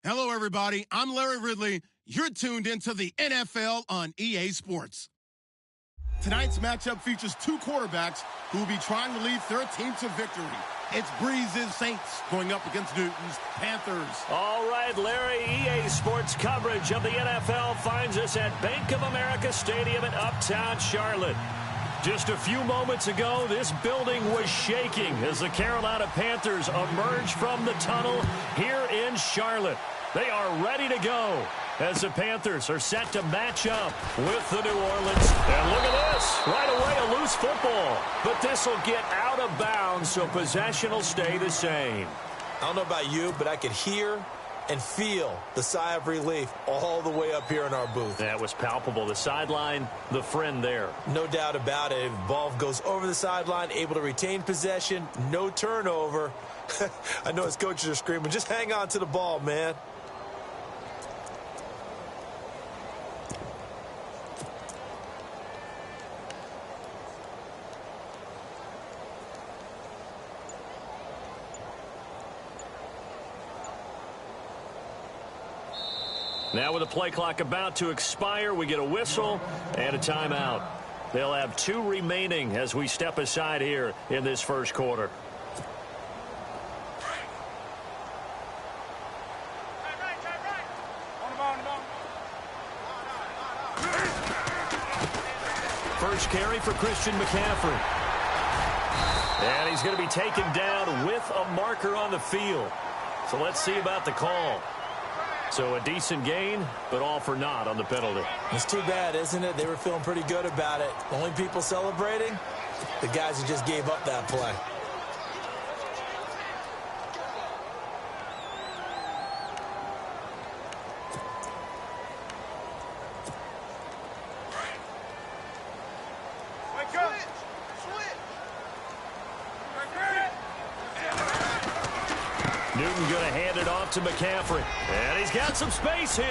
Hello, everybody. I'm Larry Ridley. You're tuned into the NFL on EA Sports. Tonight's matchup features two quarterbacks who will be trying to lead their team to victory. It's Breeze's Saints going up against Newton's Panthers. All right, Larry, EA Sports coverage of the NFL finds us at Bank of America Stadium in Uptown Charlotte. Just a few moments ago, this building was shaking as the Carolina Panthers emerged from the tunnel here in Charlotte. They are ready to go as the Panthers are set to match up with the New Orleans. And look at this. Right away, a loose football. But this will get out of bounds, so possession will stay the same. I don't know about you, but I could hear and feel the sigh of relief all the way up here in our booth. That was palpable. The sideline, the friend there. No doubt about it. Ball goes over the sideline, able to retain possession, no turnover. I know his coaches are screaming, just hang on to the ball, man. Now with the play clock about to expire, we get a whistle and a timeout. They'll have two remaining as we step aside here in this first quarter. First carry for Christian McCaffrey. And he's going to be taken down with a marker on the field. So let's see about the call. So a decent gain, but all for naught on the penalty. It's too bad, isn't it? They were feeling pretty good about it. Only people celebrating, the guys who just gave up that play. Newton going to hand it off to McCaffrey. And he's got some space here.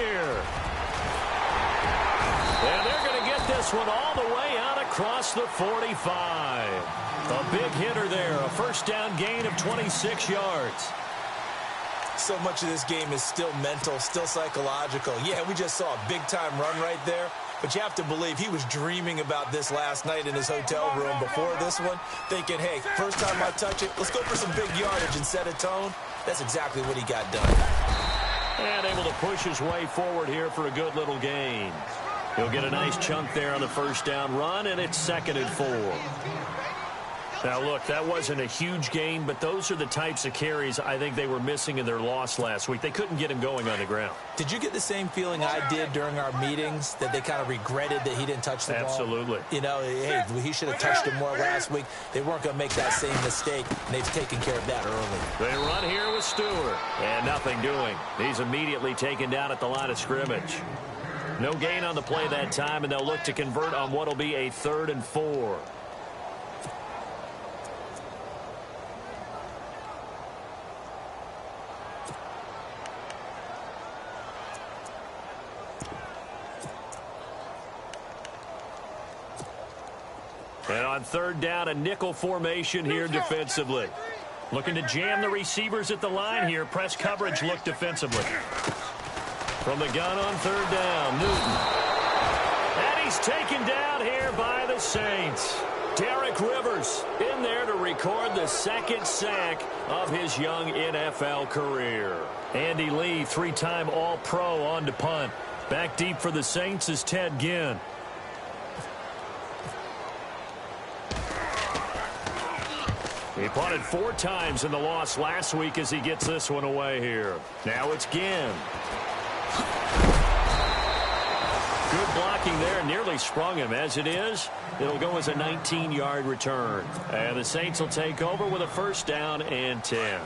And they're going to get this one all the way out across the 45. A big hitter there. A first down gain of 26 yards. So much of this game is still mental, still psychological. Yeah, we just saw a big-time run right there. But you have to believe he was dreaming about this last night in his hotel room before this one, thinking, hey, first time I touch it, let's go for some big yardage and set a tone. That's exactly what he got done. And able to push his way forward here for a good little gain. He'll get a nice chunk there on the first down run, and it's 2nd and 4. Now, look, that wasn't a huge gain, but those are the types of carries I think they were missing in their loss last week. They couldn't get him going on the ground. Did you get the same feeling I did during our meetings, that they kind of regretted that he didn't touch the ball? Absolutely. You know, hey, he should have touched it more last week. They weren't going to make that same mistake, and they've taken care of that early. They run here with Stewart, and nothing doing. He's immediately taken down at the line of scrimmage. No gain on the play that time, and they'll look to convert on what will be a 3rd and 4. And on 3rd down, a nickel formation here defensively. Looking to jam the receivers at the line here. Press coverage look defensively. From the gun on 3rd down, Newton. And he's taken down here by the Saints. Derek Rivers in there to record the 2nd sack of his young NFL career. Andy Lee, 3-time All-Pro on to punt. Back deep for the Saints is Ted Ginn. He punted 4 times in the loss last week as he gets this one away here. Now it's Ginn. Good blocking there. Nearly sprung him. As it is, it'll go as a 19-yard return. And the Saints will take over with a 1st down and 10.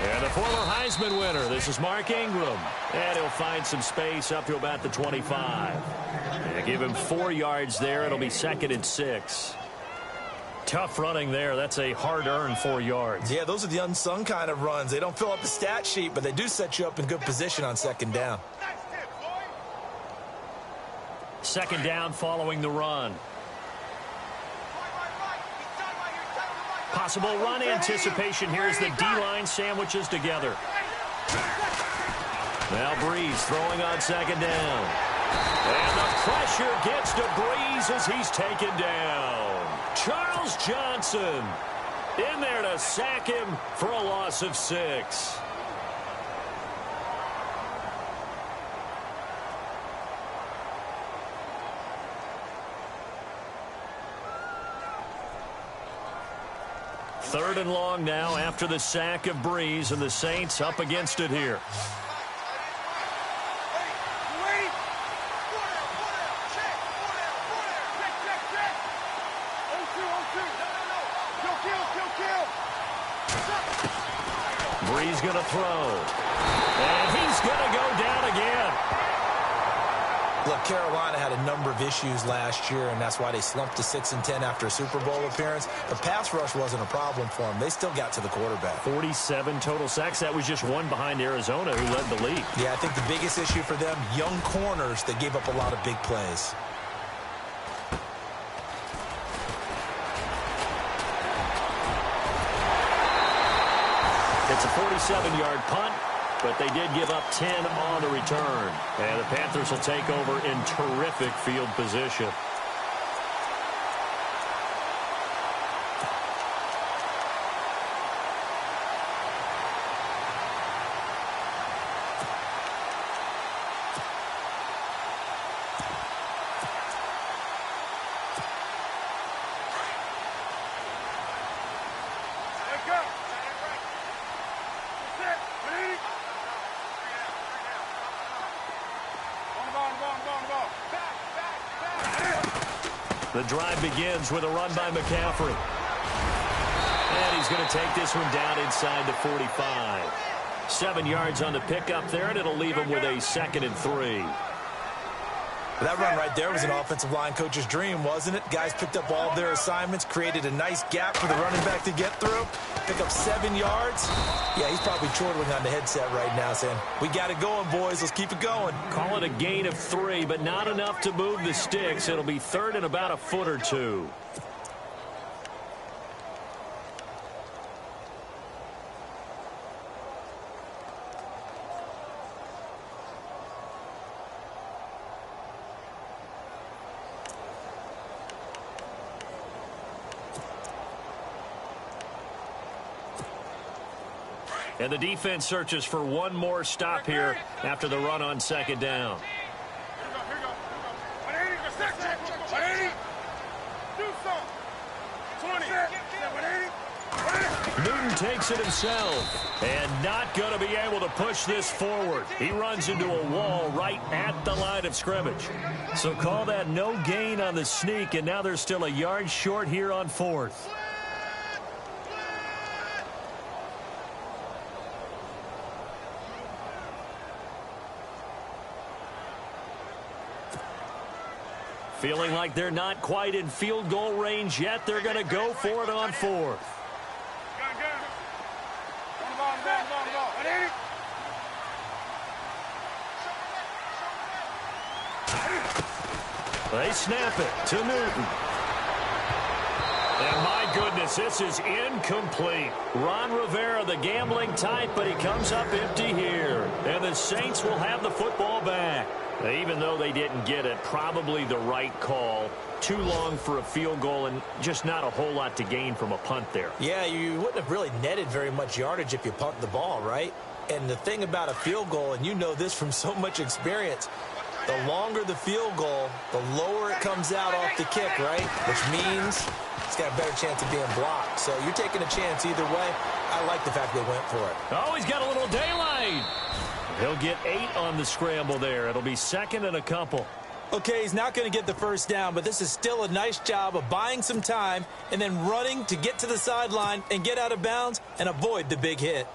And the former Heisman winner, this is Mark Ingram. And he'll find some space up to about the 25. And give him 4 yards there. It'll be 2nd and 6. Tough running there. That's a hard-earned 4 yards. Yeah, those are the unsung kind of runs. They don't fill up the stat sheet, but they do set you up in good position on 2nd down. second down following the run. Possible run anticipation here as the D-line sandwiches together. Now Breeze throwing on second down. And the pressure gets to Breeze as he's taken down. Charles Johnson in there to sack him for a loss of 6. Third and long now after the sack of Breeze, and the Saints up against it here. Breeze going to throw. And he's going to go down again. Look, Carolina had a number of issues last year, and that's why they slumped to 6-10 after a Super Bowl appearance. The pass rush wasn't a problem for them. They still got to the quarterback. 47 total sacks. That was just one behind Arizona, who led the league. Yeah, I think the biggest issue for them, young corners that gave up a lot of big plays. It's a 47-yard punt, but they did give up 10 on the return. And the Panthers will take over in terrific field position. The drive begins with a run by McCaffrey. And he's going to take this one down inside the 45. 7 yards on the pickup there, and it'll leave him with a 2nd and 3. That run right there was an offensive line coach's dream, wasn't it? Guys picked up all their assignments, created a nice gap for the running back to get through, pick up 7 yards. Yeah, he's probably chortling on the headset right now saying, we got it going, boys. Let's keep it going. Call it a gain of 3, but not enough to move the sticks. It'll be 3rd and about a foot or 2. And the defense searches for one more stop here after the run on second down. Newton takes it himself and not going to be able to push this forward. He runs into a wall right at the line of scrimmage. So call that no gain on the sneak, and now they're still a yard short here on 4th. Feeling like they're not quite in field goal range yet. They're going to go for it on 4th. They snap it to Newton. And my goodness, this is incomplete. Ron Rivera, the gambling type, but he comes up empty here. And the Saints will have the football back. Even though they didn't get it, probably the right call. Too long for a field goal and just not a whole lot to gain from a punt there. Yeah, you wouldn't have really netted very much yardage if you pumped the ball, right? And the thing about a field goal, and you know this from so much experience, the longer the field goal, the lower it comes out off the kick, right? Which means it's got a better chance of being blocked. So you're taking a chance either way. I like the fact they went for it. Oh, he's got a little daylight. He'll get 8 on the scramble there. It'll be 2nd and a couple. Okay, he's not going to get the first down, but this is still a nice job of buying some time and then running to get to the sideline and get out of bounds and avoid the big hit.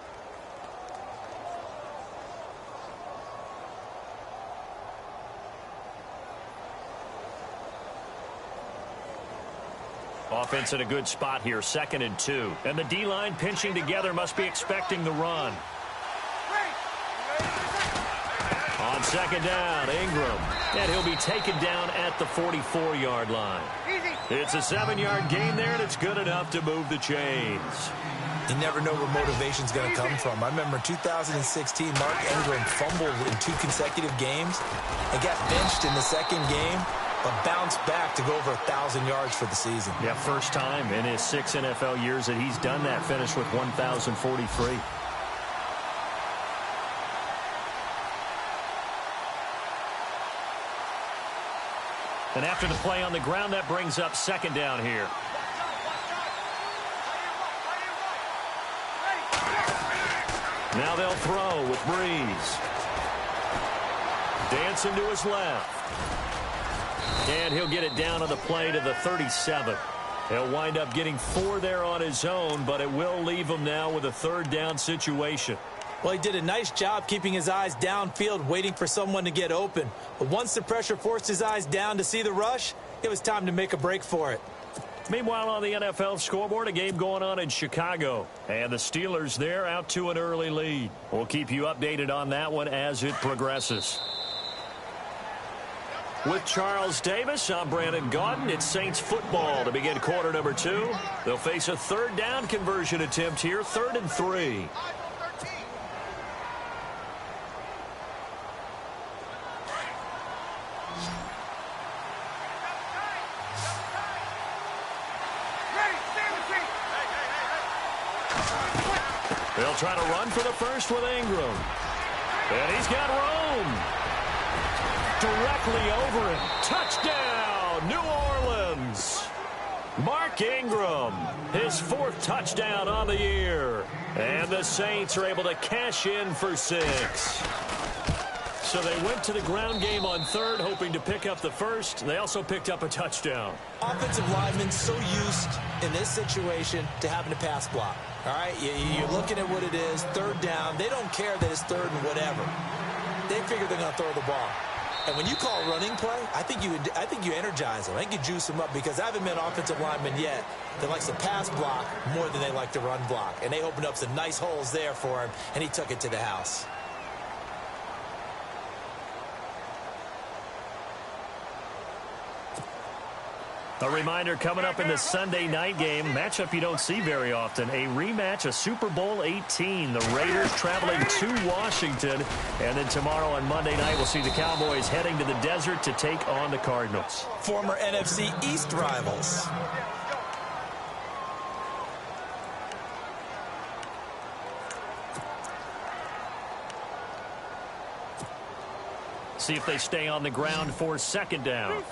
Offense in a good spot here, 2nd and 2. And the D-line pinching together must be expecting the run. On second down, Ingram. And he'll be taken down at the 44-yard line. It's a 7-yard gain there, and it's good enough to move the chains. You never know where motivation's going to come from. I remember in 2016, Mark Ingram fumbled in 2 consecutive games and got benched in the second game, but bounced back to go over 1,000 yards for the season. Yeah, first time in his 6 NFL years that he's done that, finished with 1,043. And after the play on the ground, that brings up second down here. Now they'll throw with Breeze. Dancing to his left. And he'll get it down on the play to the 37. He'll wind up getting 4 there on his own, but it will leave him now with a 3rd down situation. Well, he did a nice job keeping his eyes downfield, waiting for someone to get open. But once the pressure forced his eyes down to see the rush, it was time to make a break for it. Meanwhile, on the NFL scoreboard, a game going on in Chicago. And the Steelers there out to an early lead. We'll keep you updated on that one as it progresses. With Charles Davis, I'm Brandon Gaudin. It's Saints football to begin quarter number 2. They'll face a 3rd down conversion attempt here, 3rd and 3. They'll try to run for the first with Ingram. And he's got room. Directly over him. Touchdown, New Orleans. Mark Ingram, his 4th touchdown on the year. And the Saints are able to cash in for 6. So they went to the ground game on 3rd, hoping to pick up the 1st. They also picked up a touchdown. Offensive linemen so used in this situation to having to pass block. All right, you're looking at what it is, 3rd down. They don't care that it's 3rd and whatever. They figure they're going to throw the ball. And when you call running play, I think you energize them. I think you juice them up, because I haven't met an offensive lineman yet that likes to pass block more than they like to run block. And they opened up some nice holes there for him, and he took it to the house. A reminder coming up in the Sunday night game, matchup you don't see very often, a rematch of Super Bowl 18. The Raiders traveling to Washington, and then tomorrow on Monday night we'll see the Cowboys heading to the desert to take on the Cardinals. Former NFC East rivals. See if they stay on the ground for 2nd down.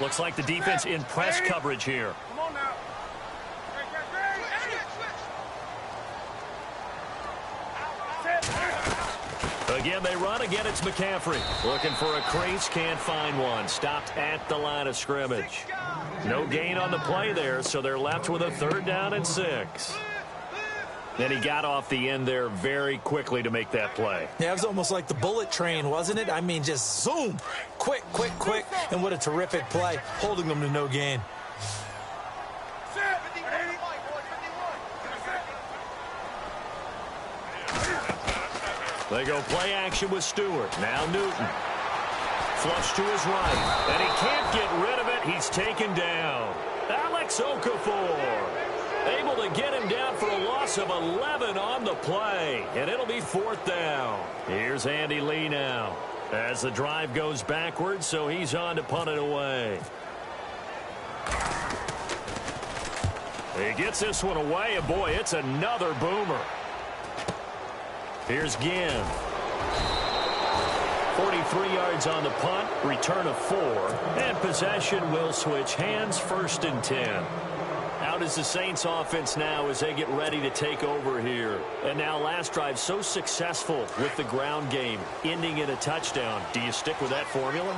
Looks like the defense in press coverage here. Come on now. Again, they run. Again, it's McCaffrey. Looking for a crease. Can't find one. Stopped at the line of scrimmage. No gain on the play there, so they're left with a 3rd down and 6. Then he got off the end there very quickly to make that play. Yeah, it was almost like the bullet train, wasn't it? I mean, just zoom. Quick, quick, quick. And what a terrific play, holding them to no gain. They go play action with Stewart. Now Newton. Flush to his right. And he can't get rid of it. He's taken down. Alex Okafor. Able to get him down for a loss of 11 on the play. And it'll be 4th down. Here's Andy Lee now. As the drive goes backwards, so he's on to punt it away. He gets this one away, and boy, it's another boomer. Here's Ginn. 43 yards on the punt, return of 4, and possession will switch hands, 1st and 10. How does the Saints offense now as they get ready to take over here? And now last drive so successful with the ground game, ending in a touchdown. Do you stick with that formula?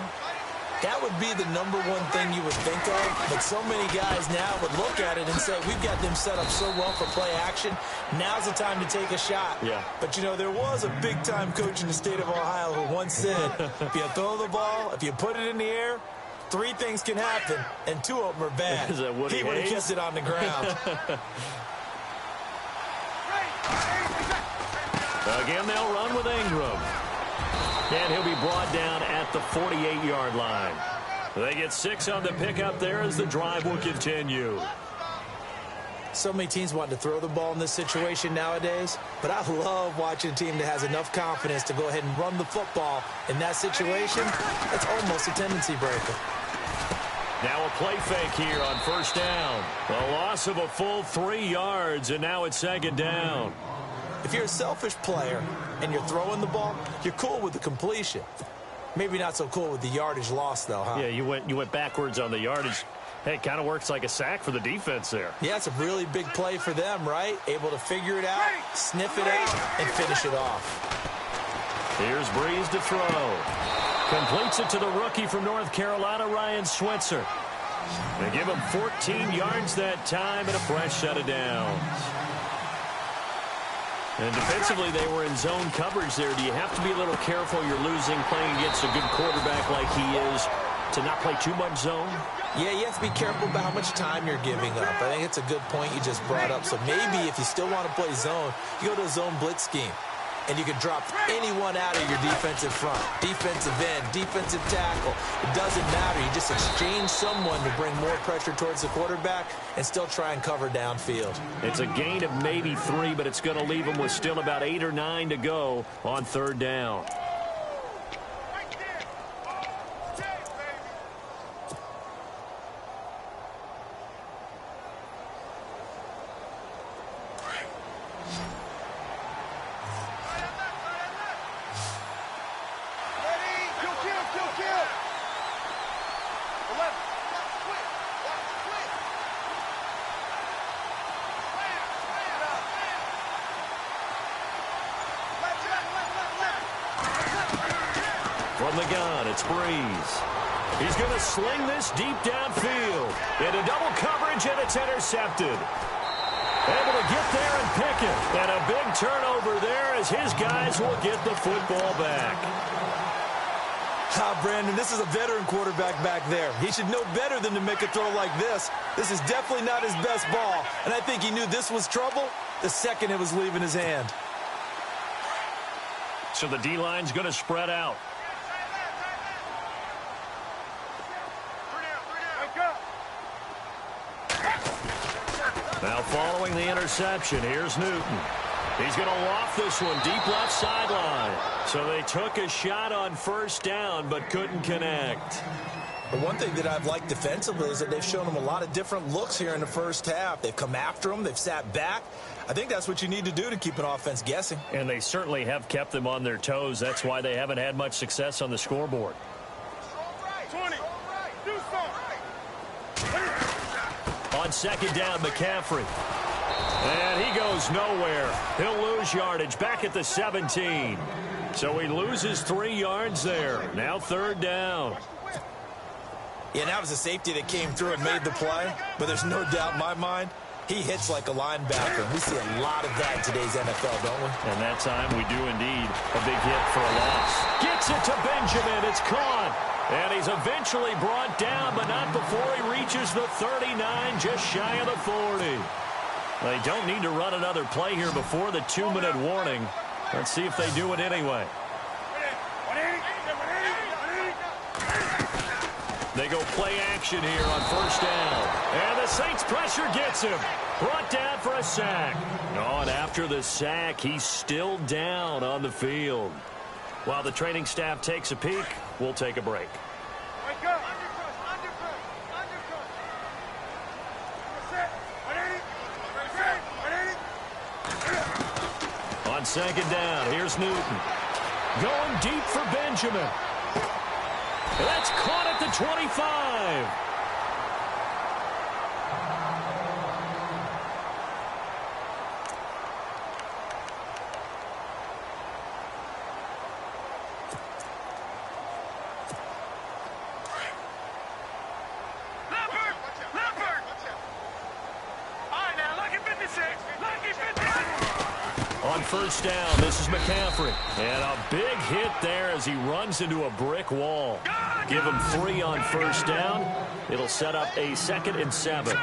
That would be the #1 thing you would think of, but so many guys now would look at it and say, we've got them set up so well for play action. Now's the time to take a shot. Yeah. But, you know, there was a big-time coach in the state of Ohio who once said, if you throw the ball, if you put it in the air, 3 things can happen, and 2 of them are bad. Is that Woody He would have Hayes? kept it on the ground. Again, they'll run with Ingram. And he'll be brought down at the 48-yard line. They get 6 on the pickup there as the drive will continue. So many teams want to throw the ball in this situation nowadays, but I love watching a team that has enough confidence to go ahead and run the football in that situation. That's almost a tendency breaker. Now a play fake here on first down. A loss of a full 3 yards, and now it's second down. If you're a selfish player and you're throwing the ball, you're cool with the completion. Maybe not so cool with the yardage loss, though, huh? Yeah, you went backwards on the yardage. Hey, it kind of works like a sack for the defense there. Yeah, it's a really big play for them, right? Able to figure it out, sniff it out, and finish it off. Here's Breeze to throw. Completes it to the rookie from North Carolina, Ryan Switzer. They give him 14 yards that time and a fresh set of downs. And defensively, they were in zone coverage there. Do you have to be a little careful? You're losing playing against a good quarterback like he is to not play too much zone? Yeah, you have to be careful about how much time you're giving up. I think it's a good point you just brought up. So maybe if you still want to play zone, you go to a zone blitz scheme. And you can drop anyone out of your defensive front, defensive end, defensive tackle. It doesn't matter. You just exchange someone to bring more pressure towards the quarterback and still try and cover downfield. It's a gain of maybe 3, but it's going to leave them with still about 8 or 9 to go on third down. From the gun, it's Breeze. He's going to sling this deep downfield. Into double coverage, and it's intercepted. Able to get there and pick it. And a big turnover there as his guys will get the football back. Brandon, this is a veteran quarterback back there. He should know better than to make a throw like this. This is definitely not his best ball. And I think he knew this was trouble the second it was leaving his hand. So the D-line's going to spread out. Now following the interception, here's Newton. He's going to loft this one deep left sideline. So they took a shot on first down but couldn't connect. The one thing that I've liked defensively is that they've shown him a lot of different looks here in the first half. They've come after him. They've sat back. I think that's what you need to do to keep an offense guessing. And they certainly have kept them on their toes. That's why they haven't had much success on the scoreboard. 20. Do On second down, McCaffrey. And he goes nowhere. He'll lose yardage back at the 17. So he loses 3 yards there. Now third down. Yeah, that was a safety that came through and made the play. But there's no doubt in my mind, he hits like a linebacker. We see a lot of that in today's NFL, don't we? And that time we do indeed. A big hit for a loss. Gets it to Benjamin. It's caught. And he's eventually brought down, but not before he reaches the 39, just shy of the 40. They don't need to run another play here before the 2-minute warning. Let's see if they do it anyway. They go play action here on first down. And the Saints pressure gets him. Brought down for a sack. Oh, and after the sack, he's still down on the field. While the training staff takes a peek, we'll take a break. On second down, here's Newton. Going deep for Benjamin. That's caught at the 25. On first down, this is McCaffrey. And a big hit there as he runs into a brick wall. Give him 3 on first down. It'll set up a 2nd and 7. No,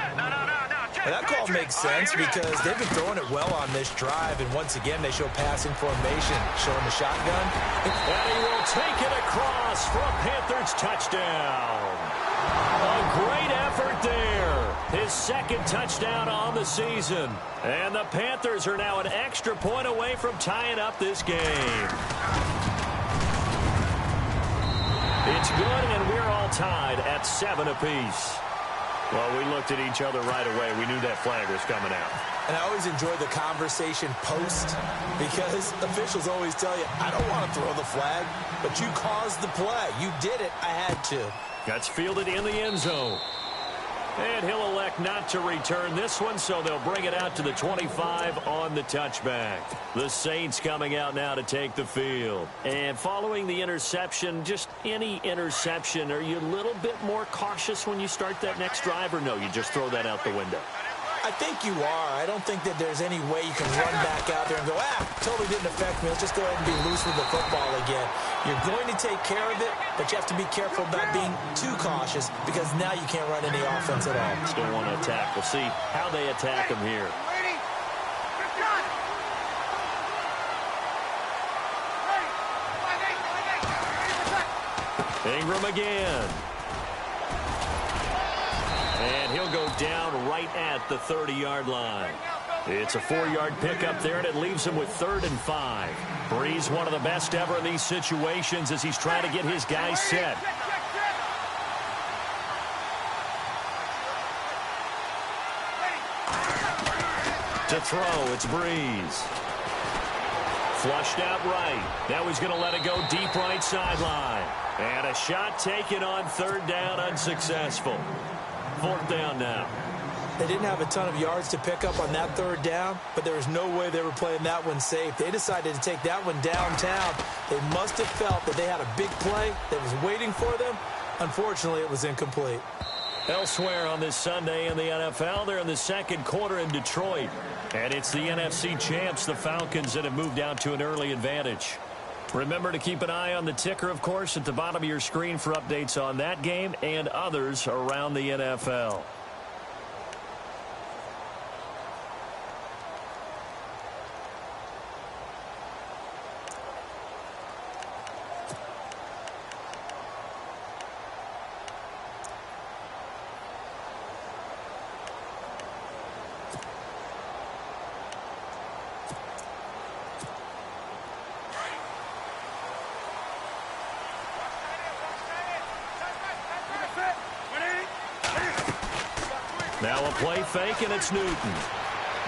check. And that call makes sense because they've been throwing it well on this drive, and once again, they show passing formation, showing the shotgun. And he will take it across for a Panthers touchdown. A great effort there. His second touchdown on the season. And the Panthers are now an extra point away from tying up this game. It's good, and we're all tied at 7 apiece. Well, we looked at each other right away. We knew that flag was coming out. And I always enjoy the conversation post because officials always tell you, I don't want to throw the flag, but you caused the play. You did it. I had to. That's fielded in the end zone. And he'll elect not to return this one, so they'll bring it out to the 25 on the touchback. The Saints coming out now to take the field. And following the interception, just any interception, are you a little bit more cautious when you start that next drive, or no, you just throw that out the window? I think you are. I don't think that there's any way you can run back out there and go, totally didn't affect me. Let's just go ahead and be loose with the football again. You're going to take care of it, but you have to be careful about being too cautious because now you can't run any offense at all. Still want to attack. We'll see how they attack him here. Ingram again. And he'll go down right at the 30-yard line. It's a 4-yard pickup there, and it leaves him with 3rd and 5. Breeze, one of the best ever in these situations as he's trying to get his guys set. To throw, it's Breeze. Flushed out right. Now he's going to let it go deep right sideline. And a shot taken on 3rd down, unsuccessful. 4th down now. They didn't have a ton of yards to pick up on that 3rd down, but there was no way they were playing that one safe. They decided to take that one downtown. They must have felt that they had a big play that was waiting for them. Unfortunately, it was incomplete. Elsewhere on this Sunday in the NFL, they're in the second quarter in Detroit. And it's the NFC champs, the Falcons, that have moved out to an early advantage. Remember to keep an eye on the ticker, of course, at the bottom of your screen for updates on that game and others around the NFL. Now a play fake, and it's Newton.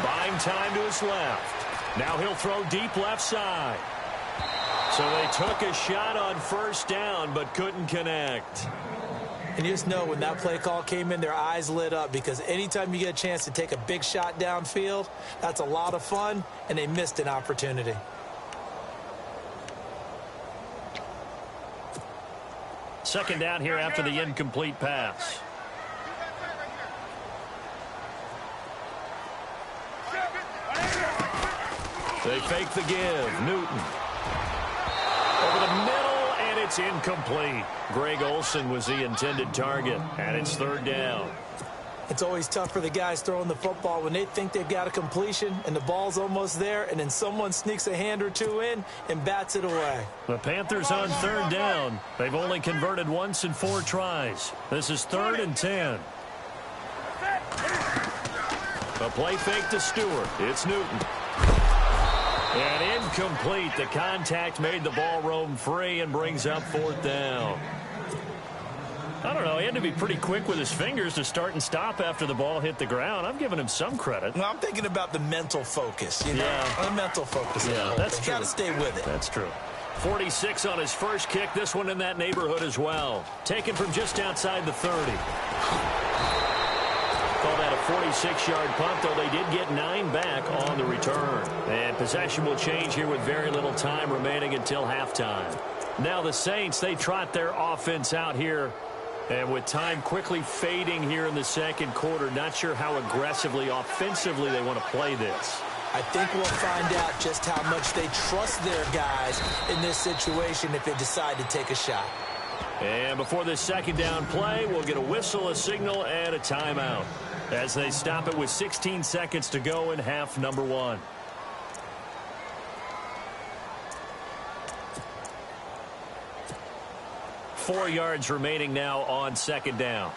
Buying time to his left. Now he'll throw deep left side. So they took a shot on 1st down, but couldn't connect. And you just know when that play call came in, their eyes lit up because anytime you get a chance to take a big shot downfield, that's a lot of fun, and they missed an opportunity. Second down here after the incomplete pass. They fake the give. Newton. Over the middle, and it's incomplete. Greg Olsen was the intended target, and it's 3rd down. It's always tough for the guys throwing the football when they think they've got a completion and the ball's almost there, and then someone sneaks a hand or two in and bats it away. The Panthers on 3rd down. They've only converted once in 4 tries. This is 3rd and 10. A play fake to Stewart. It's Newton. And incomplete. The contact made the ball roam free and brings up 4th down. I don't know. He had to be pretty quick with his fingers to start and stop after the ball hit the ground. I'm giving him some credit. Well, I'm thinking about the mental focus. You know? Yeah. The mental focus. Yeah, that's true. Got to stay with it. That's true. 46 on his first kick. This one in that neighborhood as well. Taken from just outside the 30. Call that a 46-yard punt, though they did get 9 back on the return. And possession will change here with very little time remaining until halftime. Now the Saints, they trot their offense out here. And with time quickly fading here in the second quarter, not sure how aggressively, offensively they want to play this. I think we'll find out just how much they trust their guys in this situation if they decide to take a shot. And before this second down play, we'll get a whistle, a signal, and a timeout. as they stop it with 16 seconds to go in half number 1. Four yards remaining now on second down.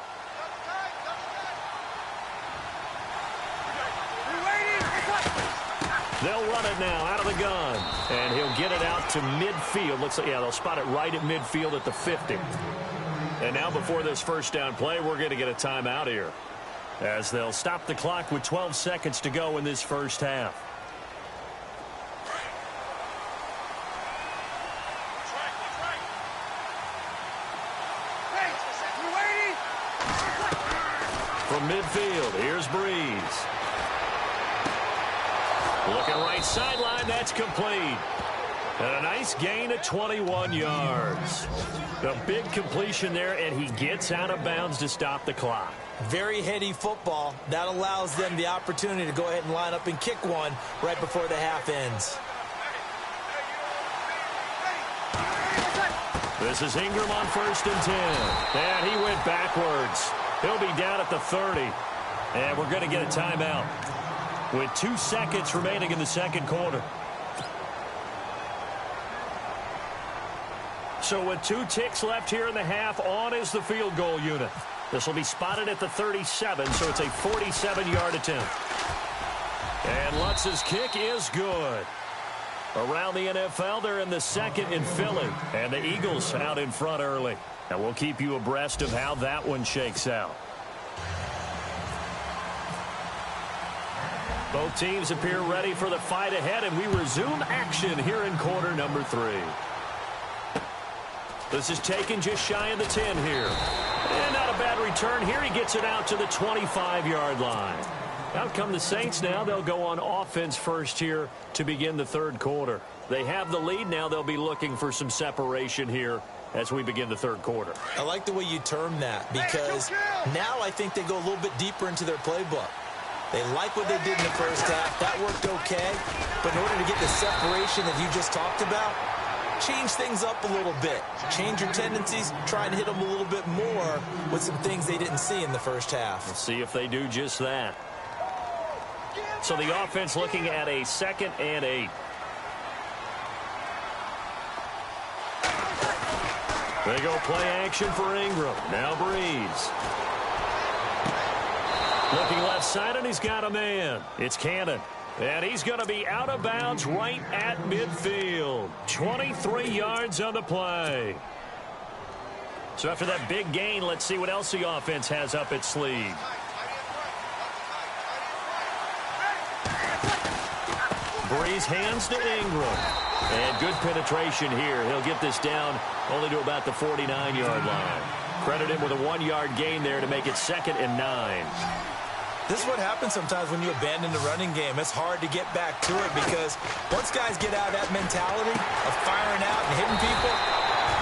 They'll run it now out of the gun, and he'll get it out to midfield. Looks like, yeah, they'll spot it right at midfield at the 50. And now before this first down play, we're going to get a timeout here, as they'll stop the clock with 12 seconds to go in this first half. From midfield, here's Breeze. Looking right sideline, that's complete. And a nice gain of 21 yards. A big completion there, and he gets out of bounds to stop the clock. Very heady football. That allows them the opportunity to go ahead and line up and kick one right before the half ends. This is Ingram on 1st and 10. And he went backwards. He'll be down at the 30. And we're going to get a timeout with 2 seconds remaining in the second quarter. So with 2 ticks left here in the half, on is the field goal unit. This will be spotted at the 37, so it's a 47-yard attempt. And Lutz's kick is good. Around the NFL, they're in the second in Philly, and the Eagles out in front early. And we'll keep you abreast of how that one shakes out. Both teams appear ready for the fight ahead, and we resume action here in quarter number 3. This is taken just shy of the 10 here. And not a bad return here. He gets it out to the 25-yard line. Out come the Saints now. They'll go on offense first here to begin the third quarter. They have the lead now. They'll be looking for some separation here as we begin the third quarter. I like the way you term that, because now I think they go a little bit deeper into their playbook. They like what they did in the first half. That worked okay. But in order to get the separation that you just talked about, change things up a little bit. Change your tendencies. Try and hit them a little bit more with some things they didn't see in the first half. Let's see if they do just that. So the offense looking at a 2nd and 8. They go play action for Ingram. Now Breeze. Looking left side, and he's got a man. It's Cannon. And he's going to be out of bounds right at midfield. 23 yards on the play. So after that big gain, let's see what else the offense has up its sleeve. Breeze hands to Ingram. And good penetration here. He'll get this down only to about the 49-yard line. Credit him with a 1-yard gain there to make it 2nd and 9. This is what happens sometimes when you abandon the running game. It's hard to get back to it because once guys get out of that mentality of firing out and hitting people,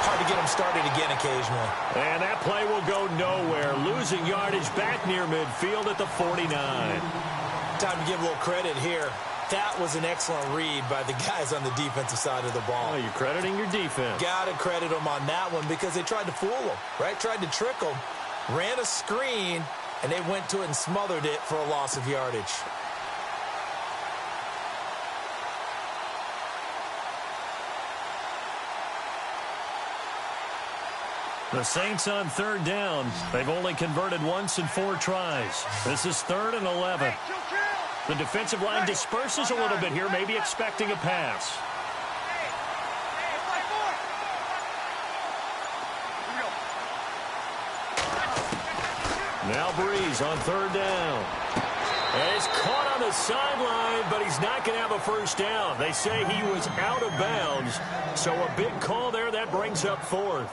hard to get them started again occasionally. And that play will go nowhere. Losing yardage back near midfield at the 49. Time to give a little credit here. That was an excellent read by the guys on the defensive side of the ball. Oh, you're crediting your defense. Got to credit them on that one because they tried to fool them, right? Tried to trick them, ran a screen, and they went to it and smothered it for a loss of yardage. The Saints on 3rd down. They've only converted once in 4 tries. This is 3rd and 11. The defensive line disperses a little bit here, maybe expecting a pass. Now Breeze on 3rd down. And he's caught on the sideline, but he's not going to have a first down. They say he was out of bounds, so a big call there. That brings up 4th.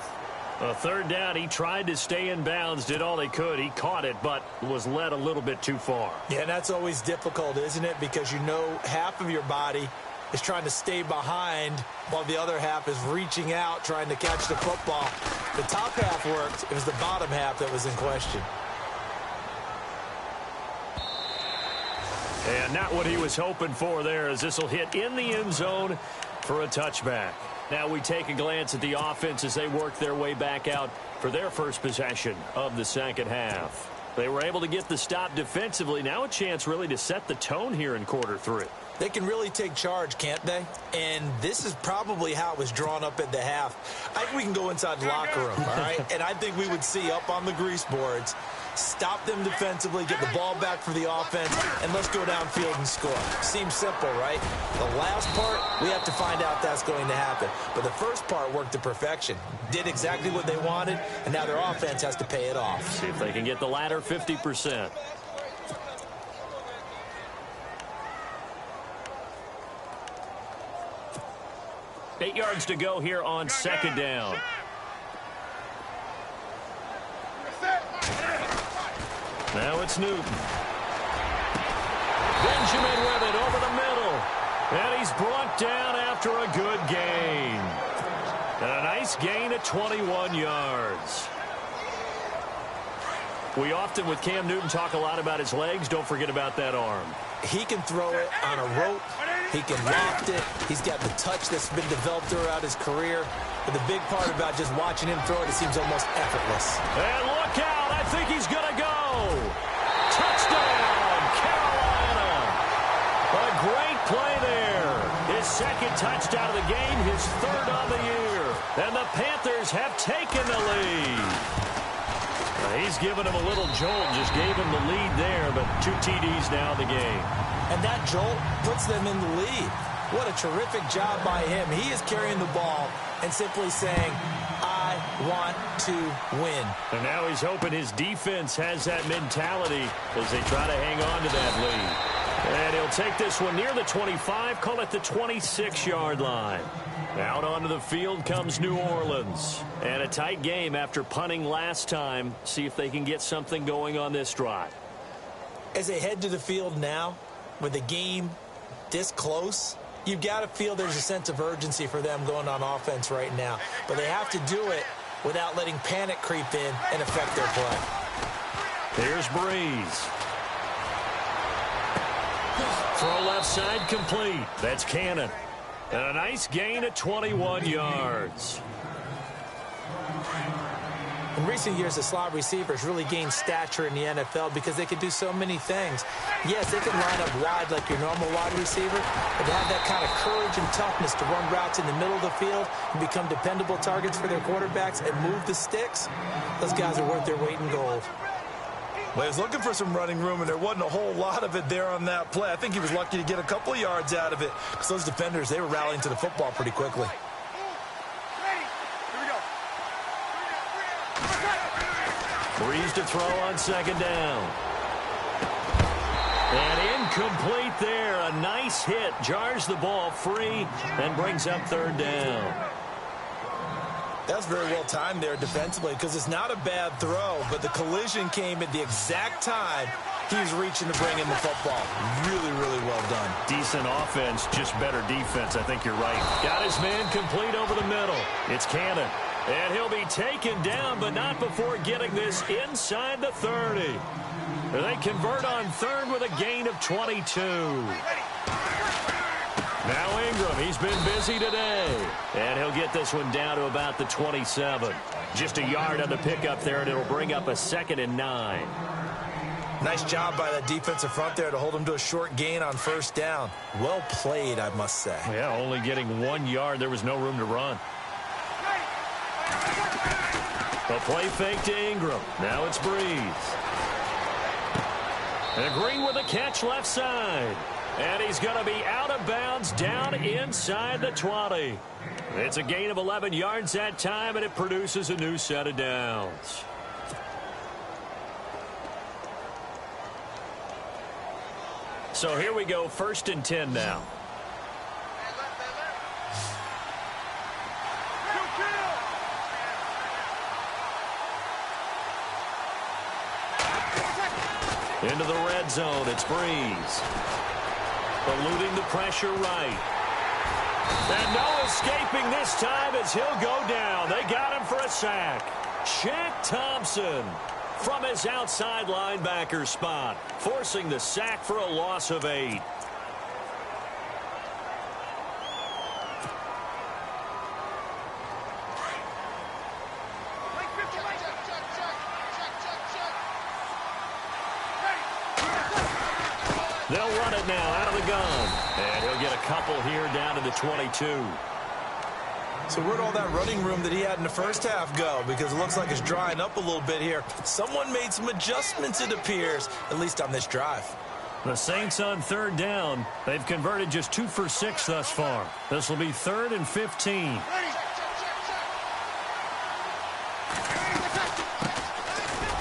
A 3rd down, he tried to stay in bounds, did all he could. He caught it, but was led a little bit too far. Yeah, that's always difficult, isn't it? Because you know half of your body is trying to stay behind while the other half is reaching out, trying to catch the football. The top half worked. It was the bottom half that was in question. And not what he was hoping for there, as this will hit in the end zone for a touchback. Now we take a glance at the offense as they work their way back out for their first possession of the second half. They were able to get the stop defensively. Now a chance really to set the tone here in quarter 3. They can really take charge, can't they? And this is probably how it was drawn up at the half. I think we can go inside the locker room, all right? And I think we would see up on the grease boards, stop them defensively, get the ball back for the offense, and let's go downfield and score. Seems simple, right? The last part, we have to find out that's going to happen. But the first part worked to perfection. Did exactly what they wanted, and now their offense has to pay it off. See if they can get the latter 50%. Eight yards to go here on second down. Now it's Newton. Benjamin with it over the middle. And he's brought down after a good gain. And a nice gain of 21 yards. We often, with Cam Newton, talk a lot about his legs. Don't forget about that arm. He can throw it on a rope. He can loft it. He's got the touch that's been developed throughout his career. But the big part about just watching him throw it, it seems almost effortless. And look out. I think he's going to go. Touchdown, Carolina. A great play there. His second touchdown of the game, his third on the year. And the Panthers have taken the lead. He's given him a little jolt, just gave him the lead there, but 2 TDs now in the game. And that jolt puts them in the lead. What a terrific job by him. He is carrying the ball and simply saying, I want to win. And now he's hoping his defense has that mentality as they try to hang on to that lead. And he'll take this one near the 25, call it the 26-yard line. Out onto the field comes New Orleans. And a tight game after punting last time. See if they can get something going on this drive. As they head to the field now, with the game this close, you've got to feel there's a sense of urgency for them going on offense right now. But they have to do it without letting panic creep in and affect their play. Here's Breeze. Throw left side complete. That's Cannon. And a nice gain of 21 yards. In recent years, the slot receivers really gained stature in the NFL because they can do so many things. Yes, they can line up wide like your normal wide receiver, but to have that kind of courage and toughness to run routes in the middle of the field and become dependable targets for their quarterbacks and move the sticks, those guys are worth their weight in gold. Well, he was looking for some running room, and there wasn't a whole lot of it there on that play. I think he was lucky to get a couple of yards out of it because those defenders, they were rallying to the football pretty quickly. Breeze to throw on second down. And incomplete there. A nice hit. Jars the ball free and brings up third down. That was very well timed there defensively because it's not a bad throw, but the collision came at the exact time he was reaching to bring in the football. Really, really well done. Decent offense, just better defense. I think you're right. Got his man complete over the middle. It's Cannon. And he'll be taken down, but not before getting this inside the 30. They convert on third with a gain of 22. Now Ingram, he's been busy today. And he'll get this one down to about the 27. Just a yard on the pickup there, and it'll bring up a 2nd and 9. Nice job by that defensive front there to hold him to a short gain on first down. Well played, I must say. Yeah, only getting 1 yard. There was no room to run. A play fake to Ingram. Now it's Breeze. And Green with a catch left side. And he's going to be out of bounds down inside the 20. It's a gain of 11 yards that time, and it produces a new set of downs. So here we go, 1st and 10 now. Into the red zone, it's Breeze. Eluding the pressure right. And no escaping this time as he'll go down. They got him for a sack. Shaq Thompson from his outside linebacker spot, forcing the sack for a loss of 8. They'll run it now out of the gun. And he'll get a couple here down to the 22. So where'd all that running room that he had in the first half go? Because it looks like it's drying up a little bit here. Someone made some adjustments, it appears, at least on this drive. The Saints on third down. They've converted just 2 for 6 thus far. This will be 3rd and 15.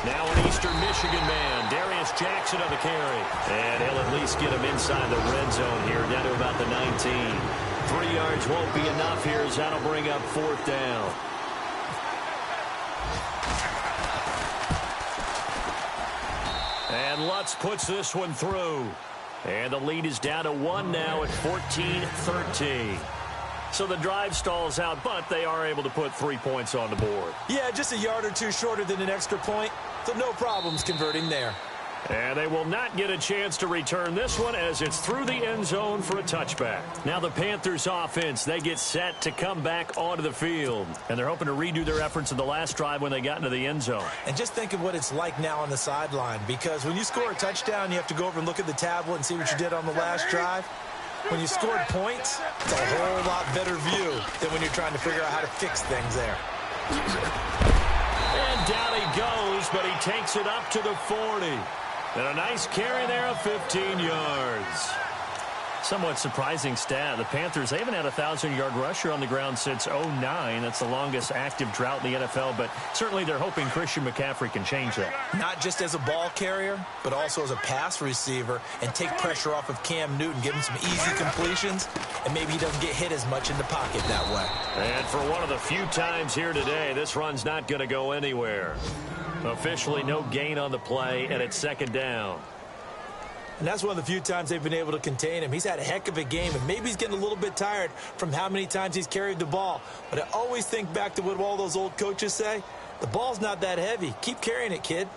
Now an Eastern Michigan man, Darius Jackson on the carry. And he'll at least get him inside the red zone here, down to about the 19. 3 yards won't be enough here as that'll bring up 4th down. And Lutz puts this one through. And the lead is down to 1 now at 14-13. So the drive stalls out, but they are able to put 3 points on the board. Yeah, just a yard or two shorter than an extra point, so no problems converting there. And they will not get a chance to return this one as it's through the end zone for a touchback. Now the Panthers offense, they get set to come back onto the field. And they're hoping to redo their efforts in the last drive when they got into the end zone. And just think of what it's like now on the sideline, because when you score a touchdown, you have to go over and look at the tablet and see what you did on the last drive. When you scored points, it's a whole lot better view than when you're trying to figure out how to fix things there. And down he goes, but he takes it up to the 40. And a nice carry there of 15 yards. Somewhat surprising stat. The Panthers, they haven't had a 1,000-yard rusher on the ground since 2009. That's the longest active drought in the NFL, but certainly they're hoping Christian McCaffrey can change that. Not just as a ball carrier, but also as a pass receiver, and take pressure off of Cam Newton, give him some easy completions, and maybe he doesn't get hit as much in the pocket that way. And for one of the few times here today, this run's not going to go anywhere. Officially no gain on the play, and it's 2nd down. And that's one of the few times they've been able to contain him. He's had a heck of a game, and maybe he's getting a little bit tired from how many times he's carried the ball. But I always think back to what all those old coaches say. The ball's not that heavy. Keep carrying it, kid.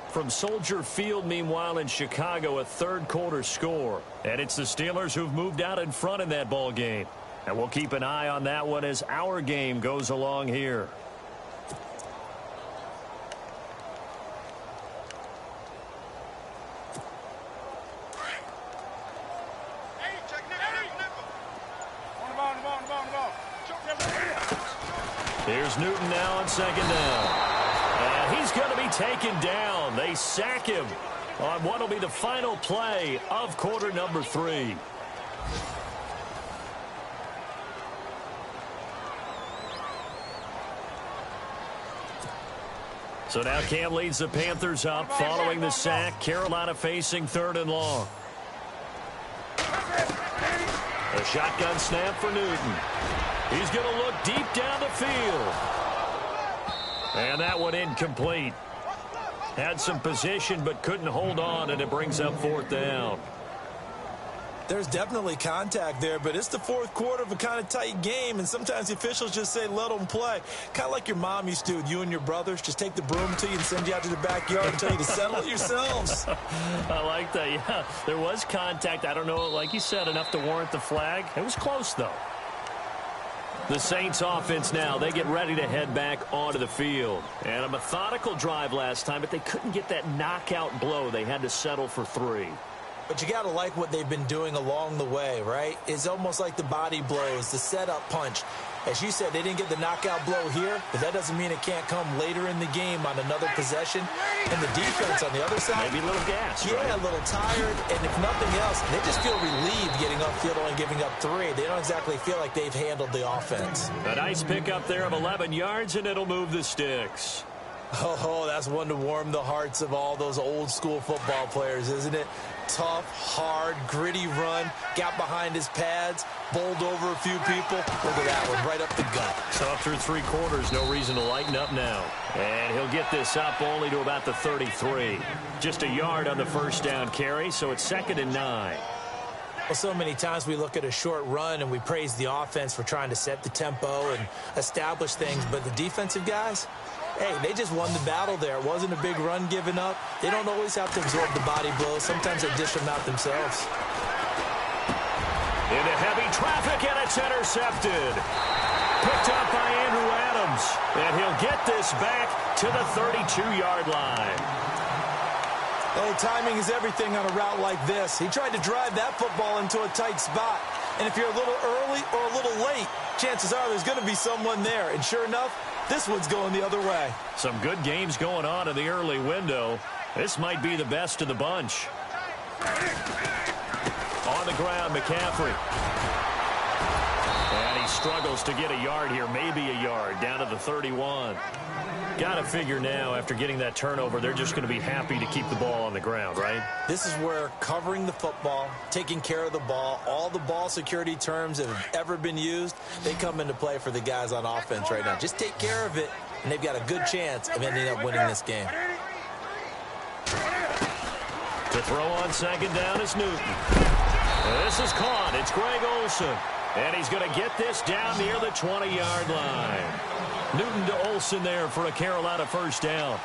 From Soldier Field, meanwhile, in Chicago, a third-quarter score. And it's the Steelers who've moved out in front in that ball game. And we'll keep an eye on that one as our game goes along here. Here's Newton now on 2nd down. And he's going to be taken down. They sack him on what will be the final play of quarter number 3. So now Cam leads the Panthers up following the sack. Carolina facing 3rd and long. A shotgun snap for Newton. He's going to look deep down the field. And that one incomplete. Had some position but couldn't hold on, and it brings up 4th down. There's definitely contact there, but it's the 4th quarter of a kind of tight game, and sometimes the officials just say let them play. Kind of like your mom used to do with you and your brothers. Just take the broom to you and send you out to the backyard and tell you to settle it yourselves. I like that, yeah. There was contact. I don't know, like you said, enough to warrant the flag. It was close, though. The Saints offense now, they get ready to head back onto the field. And a methodical drive last time, but they couldn't get that knockout blow. They had to settle for 3. But you got to like what they've been doing along the way, right? It's almost like the body blows, the setup punch. As you said, they didn't get the knockout blow here, but that doesn't mean it can't come later in the game on another possession. And the defense on the other side, maybe a little gas, yeah, right? A little tired. And if nothing else, they just feel relieved getting upfield, only giving up 3. They don't exactly feel like they've handled the offense. A nice pickup there of 11 yards, and it'll move the sticks. Oh, that's one to warm the hearts of all those old school football players, isn't it? Tough, hard, gritty run, got behind his pads, bowled over a few people. Look at that one, right up the gut. So after 3 quarters, no reason to lighten up now. And he'll get this up only to about the 33. Just a yard on the 1st down carry, so it's 2nd and 9. Well, so many times we look at a short run and we praise the offense for trying to set the tempo and establish things, but the defensive guys, hey, they just won the battle there. It wasn't a big run given up. They don't always have to absorb the body blows. Sometimes they dish them out themselves. Into heavy traffic, and it's intercepted. Picked up by Andrew Adams, and he'll get this back to the 32-yard line. Hey, timing is everything on a route like this. He tried to drive that football into a tight spot. And if you're a little early or a little late, chances are there's going to be someone there. And sure enough, this one's going the other way. Some good games going on in the early window. This might be the best of the bunch. On the ground, McCaffrey. And he struggles to get a yard here, maybe a yard, down to the 31. Got to figure now, after getting that turnover, they're just going to be happy to keep the ball on the ground, right? This is where covering the football, taking care of the ball, all the ball security terms that have ever been used, they come into play for the guys on offense right now. Just take care of it, and they've got a good chance of ending up winning this game. To throw on second down is Newton. This is caught. It's Greg Olsen. And he's going to get this down near the 20-yard line. Newton to Olsen there for a Carolina first down.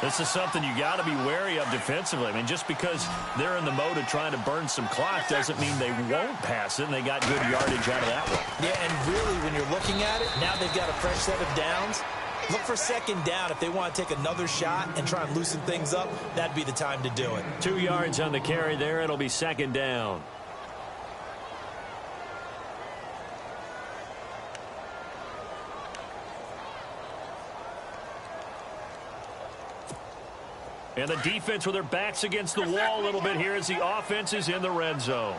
This is something you got to be wary of defensively. I mean, just because they're in the mode of trying to burn some clock doesn't mean they won't pass it, and they got good yardage out of that one. Yeah, and really, when you're looking at it, now they've got a fresh set of downs. Look for second down. If they want to take another shot and try and loosen things up, that'd be the time to do it. 2 yards on the carry there. It'll be second down. And the defense with their backs against the wall a little bit here as the offense is in the red zone.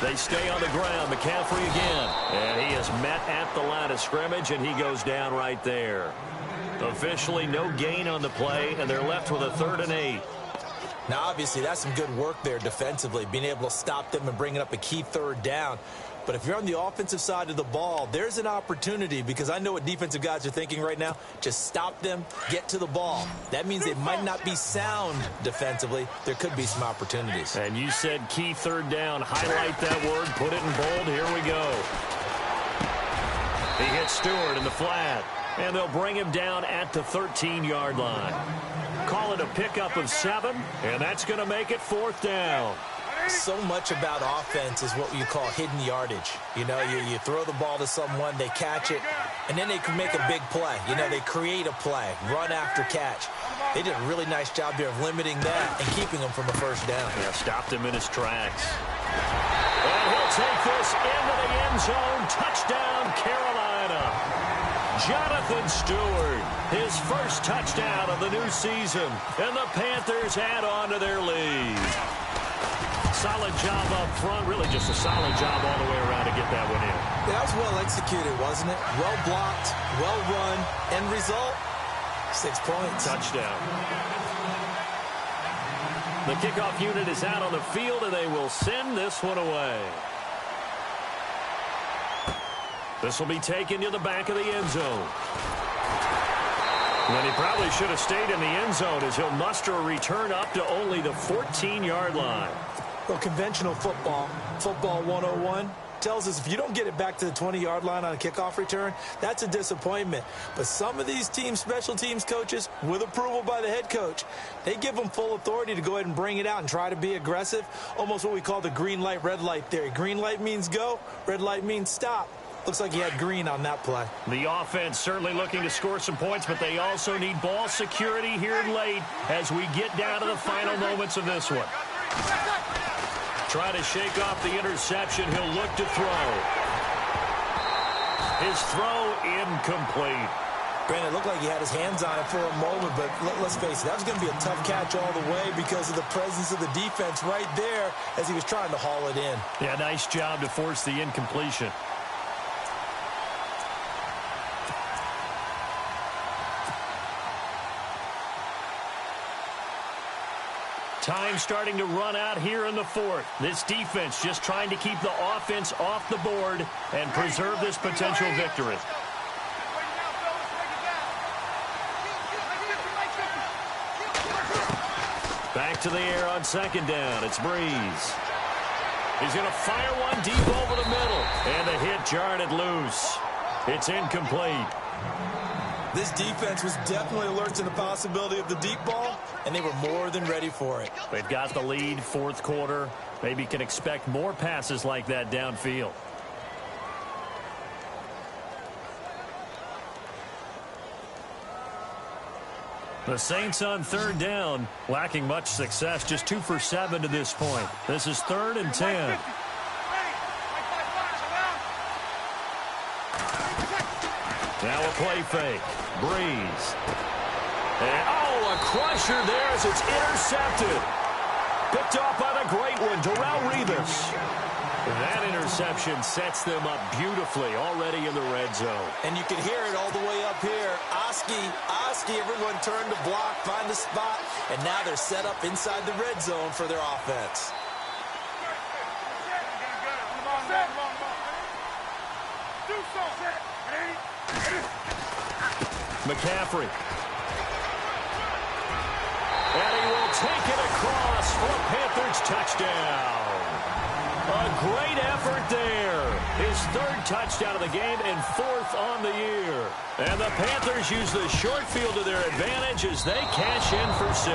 They stay on the ground. McCaffrey again. And he is met at the line of scrimmage, and he goes down right there. Officially no gain on the play, and they're left with a 3rd and 8. Now, obviously, that's some good work there defensively, being able to stop them and bringing up a key 3rd down. But if you're on the offensive side of the ball, there's an opportunity, because I know what defensive guys are thinking right now. Just stop them, get to the ball. That means they might not be sound defensively. There could be some opportunities. And you said key 3rd down. Highlight that word. Put it in bold. Here we go. He hits Stewart in the flat. And they'll bring him down at the 13-yard line. Call it a pickup of 7, and that's going to make it 4th down. So much about offense is what you call hidden yardage. You know, you throw the ball to someone, they catch it, and then they can make a big play. You know, they create a play, run after catch. They did a really nice job there of limiting that and keeping him from a first down. Yeah, stopped him in his tracks. And he'll take this into the end zone. Touchdown, Carolina. Jonathan Stewart, his first touchdown of the new season, and the Panthers add on to their lead. Solid job up front, really just a solid job all the way around to get that one in. Yeah, that was well executed, wasn't it? Well blocked, well run, end result, 6 points. Touchdown. The kickoff unit is out on the field, and they will send this one away. This will be taken to the back of the end zone. And he probably should have stayed in the end zone as he'll muster a return up to only the 14-yard line. Well, conventional football 101, tells us if you don't get it back to the 20-yard line on a kickoff return, that's a disappointment. But some of these teams, special teams coaches, with approval by the head coach, they give them full authority to go ahead and bring it out and try to be aggressive, almost what we call the green light, red light theory. Green light means go, red light means stop. Looks like he had green on that play. The offense certainly looking to score some points, but they also need ball security here late as we get down to the final moments of this one. Trying to shake off the interception. He'll look to throw. His throw incomplete. Granted, it looked like he had his hands on it for a moment, but let's face it, that was going to be a tough catch all the way because of the presence of the defense right there as he was trying to haul it in. Yeah, nice job to force the incompletion. Time starting to run out here in the 4th. This defense just trying to keep the offense off the board and preserve this potential victory. Back to the air on second down. It's Breeze. He's going to fire one deep over the middle. And the hit jarred it loose. It's incomplete. This defense was definitely alert to the possibility of the deep ball, and they were more than ready for it. They've got the lead, 4th quarter. Maybe can expect more passes like that downfield. The Saints on third down, lacking much success, just 2 for 7 to this point. This is 3rd and 10. Now a play fake. Breeze. And, a crusher there as it's intercepted. Picked off by the great one, Darrelle Revis. That interception sets them up beautifully already in the red zone. And you can hear it all the way up here. Oski, everyone turned to block, find the spot, and now they're set up inside the red zone for their offense. McCaffrey. And he will take it across for a Panthers touchdown. A great effort there. His 3rd touchdown of the game and 4th on the year. And the Panthers use the short field to their advantage as they cash in for 6.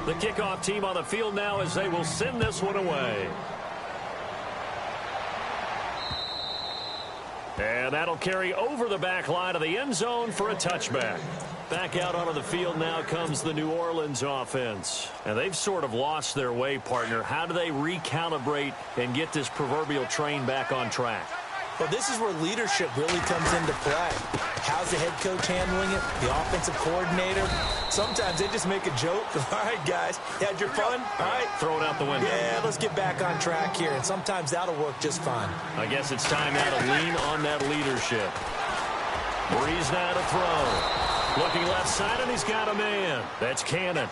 The kickoff team on the field now as they will send this one away. And that'll carry over the back line of the end zone for a touchback. Back out onto the field now comes the New Orleans offense. And they've sort of lost their way, partner. How do they recalibrate and get this proverbial train back on track? Well, this is where leadership really comes into play. How's the head coach handling it? The offensive coordinator? Sometimes they just make a joke. All right, guys, had your fun? All right. Throw it out the window. Yeah, let's get back on track here. And sometimes that'll work just fine. I guess it's time now to lean on that leadership. Breeze now to throw. Looking left side, and he's got a man. That's Cannon.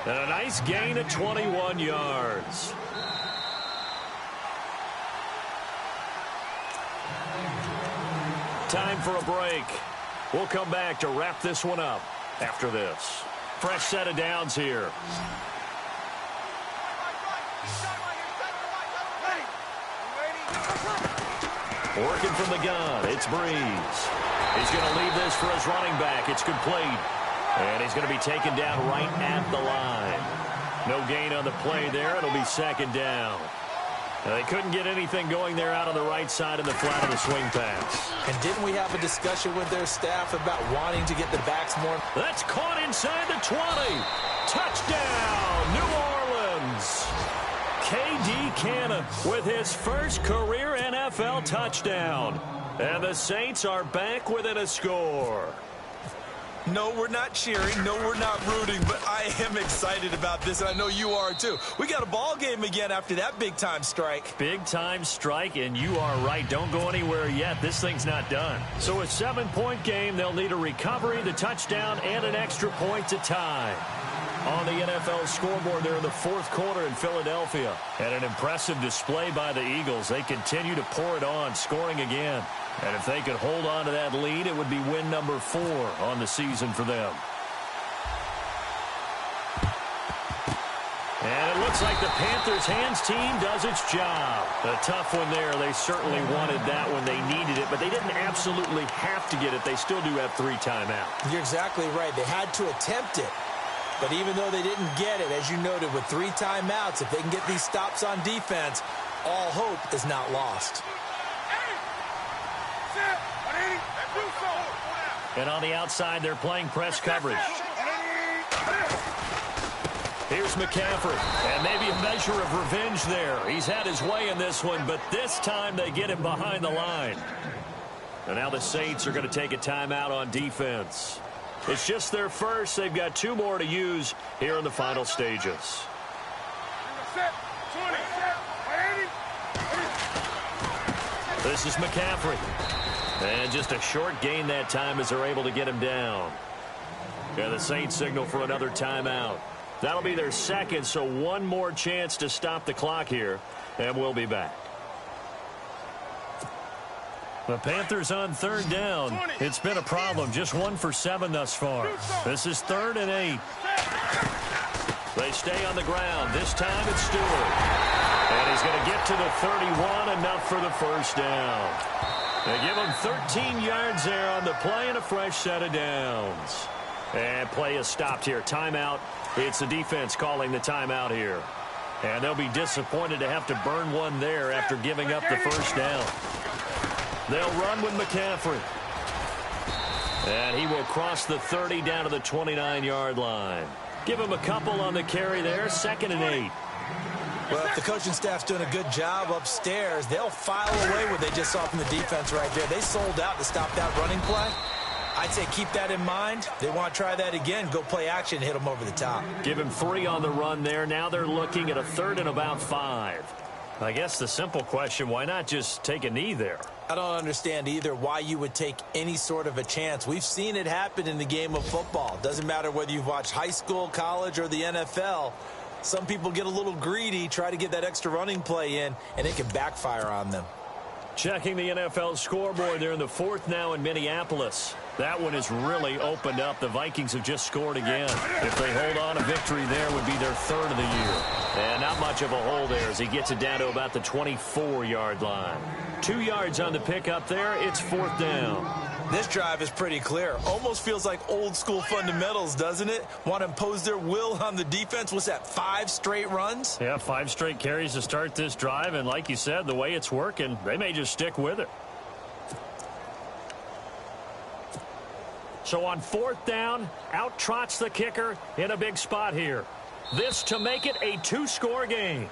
And a nice gain of 21 yards. Time for a break. We'll come back to wrap this one up after this. Fresh set of downs here. Working from the gun, it's Breeze. He's going to leave this for his running back. It's complete. And he's going to be taken down right at the line. No gain on the play there. It'll be 2nd down. They couldn't get anything going there out on the right side of the flat of the swing pass. And didn't we have a discussion with their staff about wanting to get the backs more? That's caught inside the 20. Touchdown, New Orleans. K.D. Cannon with his first career NFL touchdown. And the Saints are back within a score. No, we're not cheering. No, we're not rooting. But I am excited about this, and I know you are too. We got a ball game again after that big-time strike. Big-time strike, and you are right. Don't go anywhere yet. This thing's not done. So a 7-point game, they'll need a recovery, the touchdown, and an extra point to tie. On the NFL scoreboard there in the 4th quarter in Philadelphia. And an impressive display by the Eagles. They continue to pour it on, scoring again. And if they could hold on to that lead, it would be win number 4 on the season for them. And it looks like the Panthers' hands team does its job. A tough one there. They certainly wanted that when they needed it, but they didn't absolutely have to get it. They still do have 3 timeouts. You're exactly right. They had to attempt it. But even though they didn't get it, as you noted, with 3 timeouts, if they can get these stops on defense, all hope is not lost. And on the outside, they're playing press coverage. Here's McCaffrey, and maybe a measure of revenge there. He's had his way in this one, but this time they get him behind the line. And now the Saints are going to take a timeout on defense. It's just their first. They've got 2 more to use here in the final stages. This is McCaffrey. And just a short gain that time as they're able to get him down. And the Saints signal for another timeout. That'll be their 2nd, so 1 more chance to stop the clock here. And we'll be back. The Panthers on 3rd down. It's been a problem. Just 1 for 7 thus far. This is 3rd and 8. They stay on the ground. This time it's Stewart. And he's going to get to the 31, enough for the first down. They give him 13 yards there on the play and a fresh set of downs. And play is stopped here. Timeout. It's the defense calling the timeout here. And they'll be disappointed to have to burn one there after giving up the first down. They'll run with McCaffrey. And he will cross the 30 down to the 29-yard line. Give him a couple on the carry there, 2nd and 8. Well, if the coaching staff's doing a good job upstairs, they'll file away what they just saw from the defense right there. They sold out to stop that running play. I'd say keep that in mind. They want to try that again. Go play action, hit them over the top. Give him 3 on the run there. Now they're looking at a 3rd and about 5. I guess the simple question, why not just take a knee there? I don't understand either why you would take any sort of a chance. We've seen it happen in the game of football. Doesn't matter whether you've watched high school, college, or the NFL. Some people get a little greedy, try to get that extra running play in, and it can backfire on them. Checking the NFL scoreboard there in the 4th now in Minneapolis. That one has really opened up. The Vikings have just scored again. If they hold on, a victory there would be their 3rd of the year. And not much of a hole there as he gets it down to about the 24-yard line. 2 yards on the pickup there. It's 4th down. This drive is pretty clear. Almost feels like old school fundamentals, doesn't it? Want to impose their will on the defense. What's that, 5 straight runs? Yeah, 5 straight carries to start this drive. And like you said, the way it's working, they may just stick with it. So on 4th down, out trots the kicker in a big spot here. This to make it a 2-score game.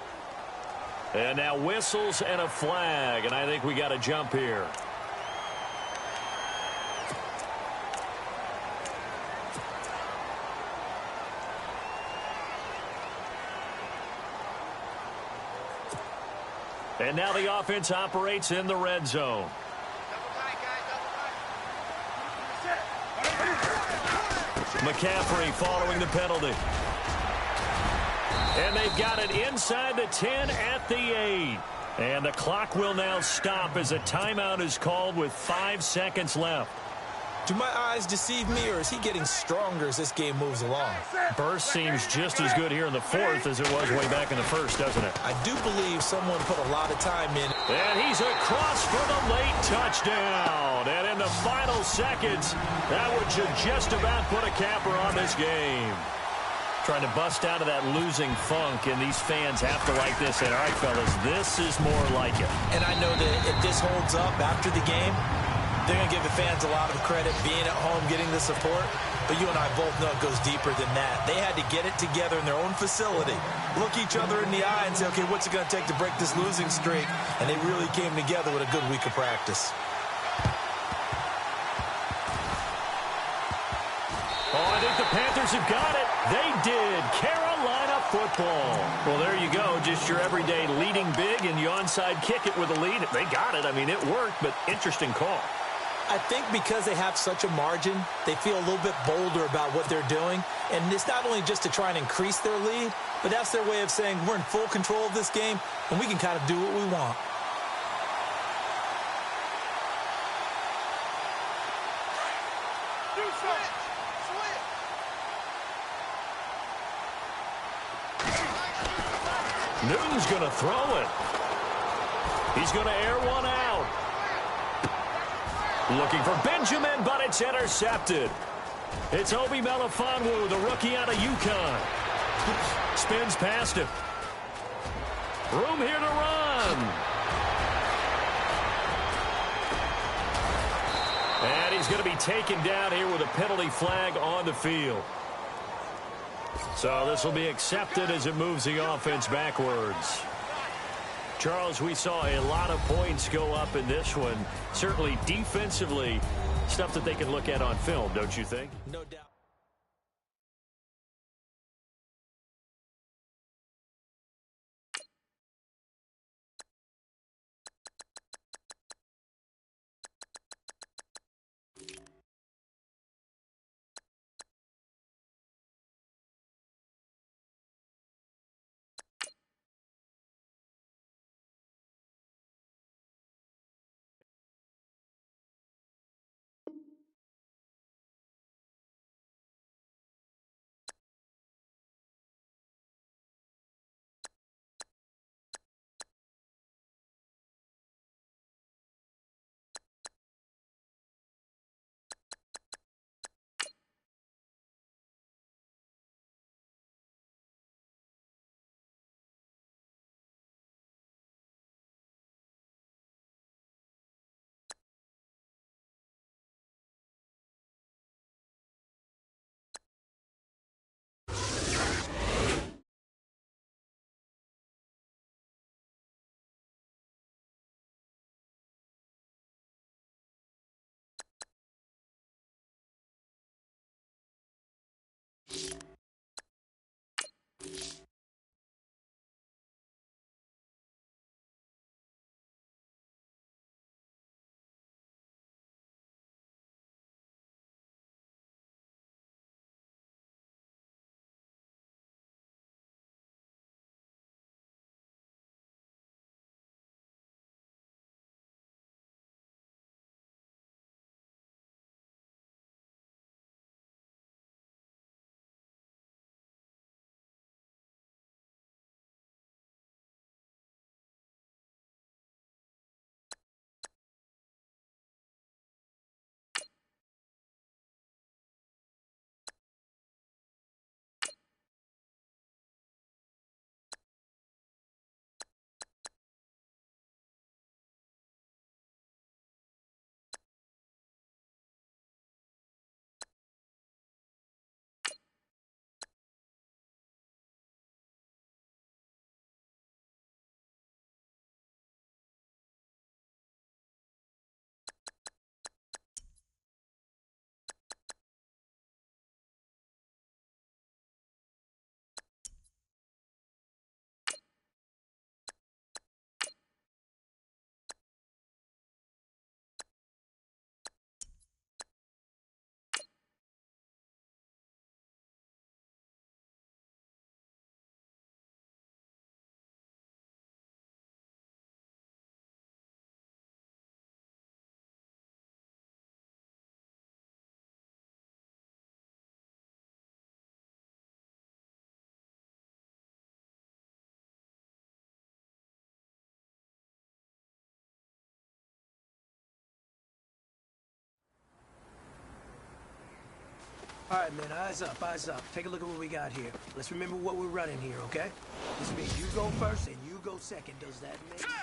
And now whistles and a flag. And I think we got a jump here. And now the offense operates in the red zone. McCaffrey following the penalty. And they've got it inside the 10 at the 8. And the clock will now stop as a timeout is called with 5 seconds left. Do my eyes deceive me, or is he getting stronger as this game moves along? Burst seems just as good here in the 4th as it was way back in the 1st, doesn't it? I do believe someone put a lot of time in. And he's across for the late touchdown. And in the final seconds, that would just about put a capper on this game. Trying to bust out of that losing funk, and these fans have to like this. And, all right, fellas, this is more like it. And I know that if this holds up after the game, they're going to give the fans a lot of credit being at home, getting the support. But you and I both know it goes deeper than that. They had to get it together in their own facility, look each other in the eye and say, okay, what's it going to take to break this losing streak? And they really came together with a good week of practice. Oh, I think the Panthers have got it. They did. Carolina football. Well, there you go. Just your everyday leading big, and you onside kick it with a lead. They got it. I mean, it worked, but interesting call. I think because they have such a margin, they feel a little bit bolder about what they're doing. And it's not only just to try and increase their lead, but that's their way of saying we're in full control of this game, and we can kind of do what we want. Newton's going to throw it. He's going to air one out. Looking for Benjamin, but it's intercepted. It's Obi Melifonwu, the rookie out of UConn. Spins past him. Room here to run. And he's going to be taken down here with a penalty flag on the field. So this will be accepted as it moves the offense backwards. Charles, we saw a lot of points go up in this one. Certainly defensively, stuff that they can look at on film, don't you think? No doubt. All right, man, eyes up, eyes up. Take a look at what we got here. Let's remember what we're running here, okay? This means you go first and you go second. Does that make sense?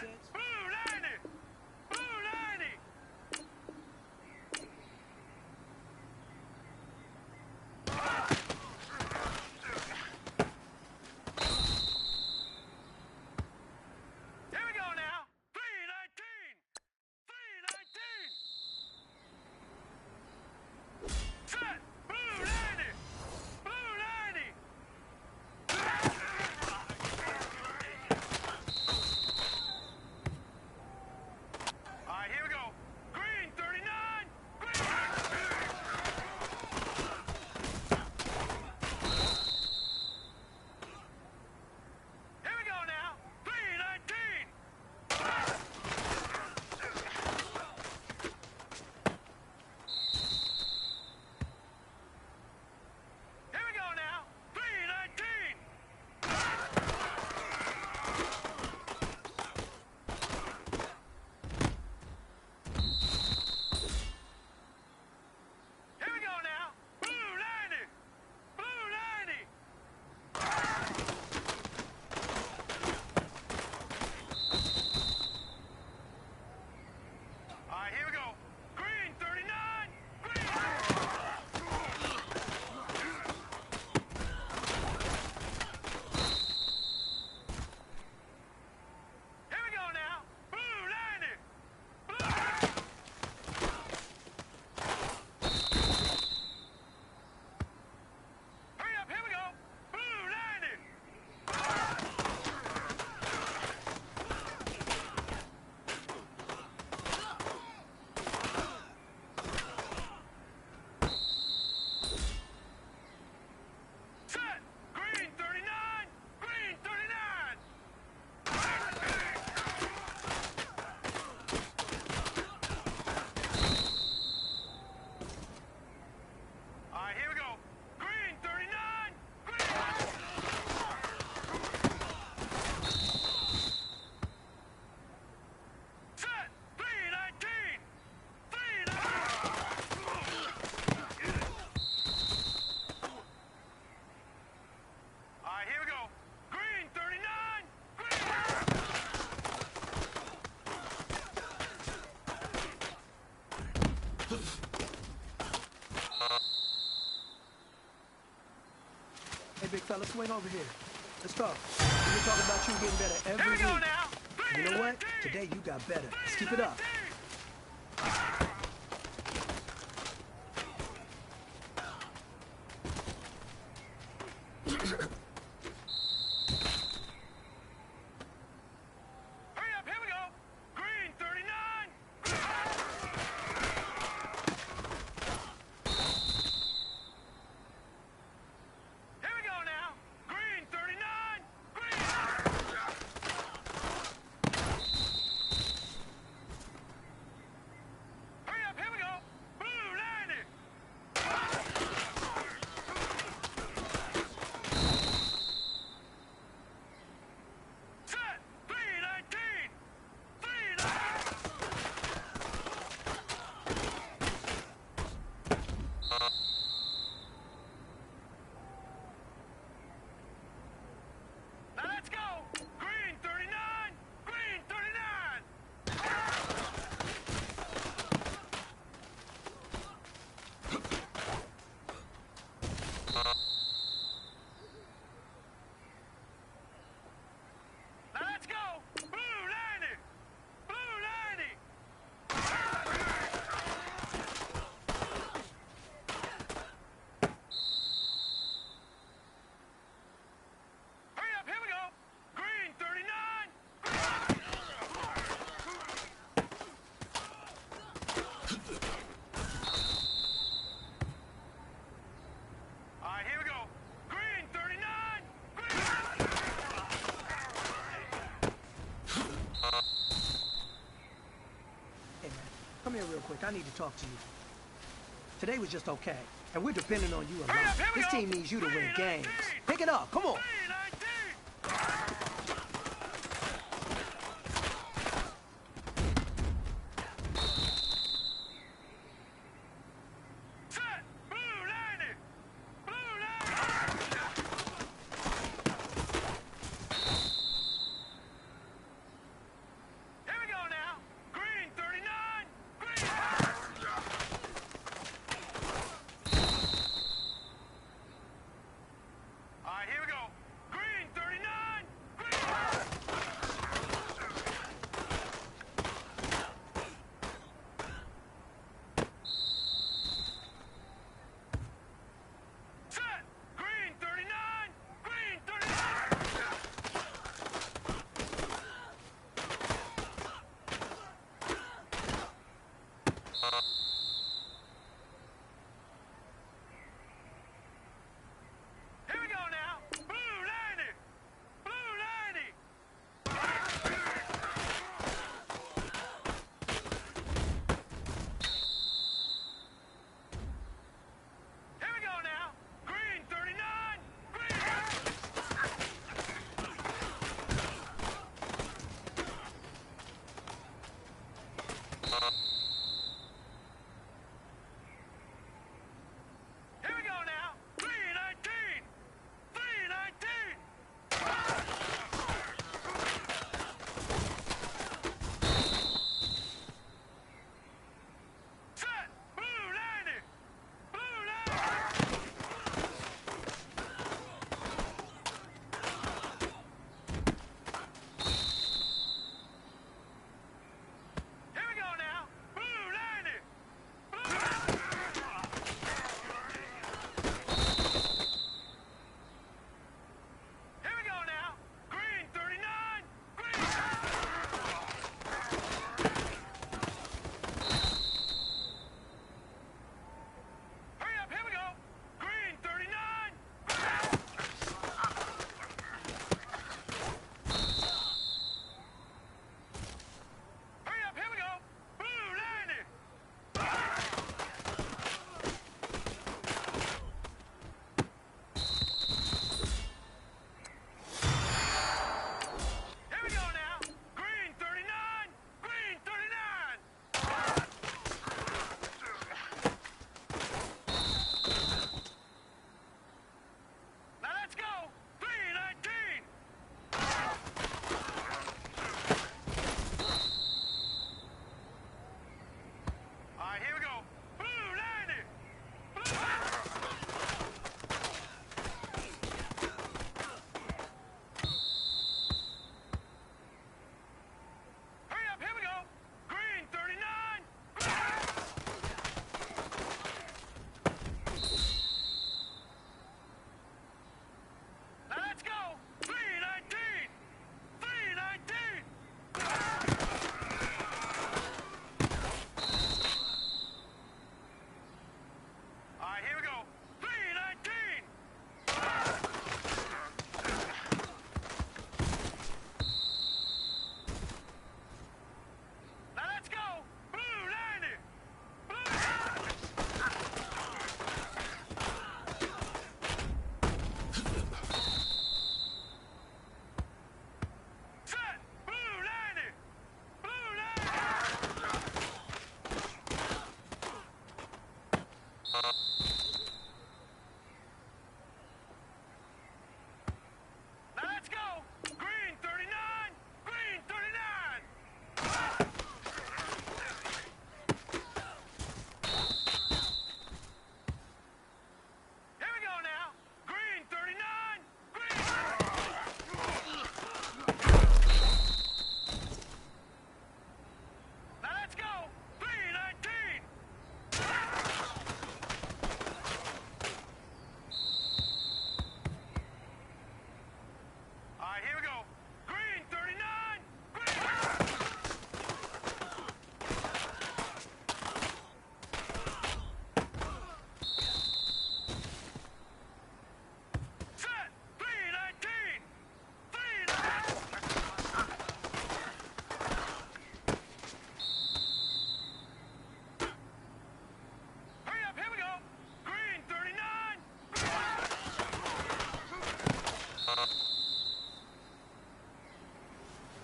Hey, big fella, swing over here. Let's talk. We were talking about you getting better every week. Here we go now. You know what? Today you got better. Let's keep it up. Come here real quick. I need to talk to you. Today was just okay, and we're depending on you a lot. This team needs you to win games. Pick it up. Come on.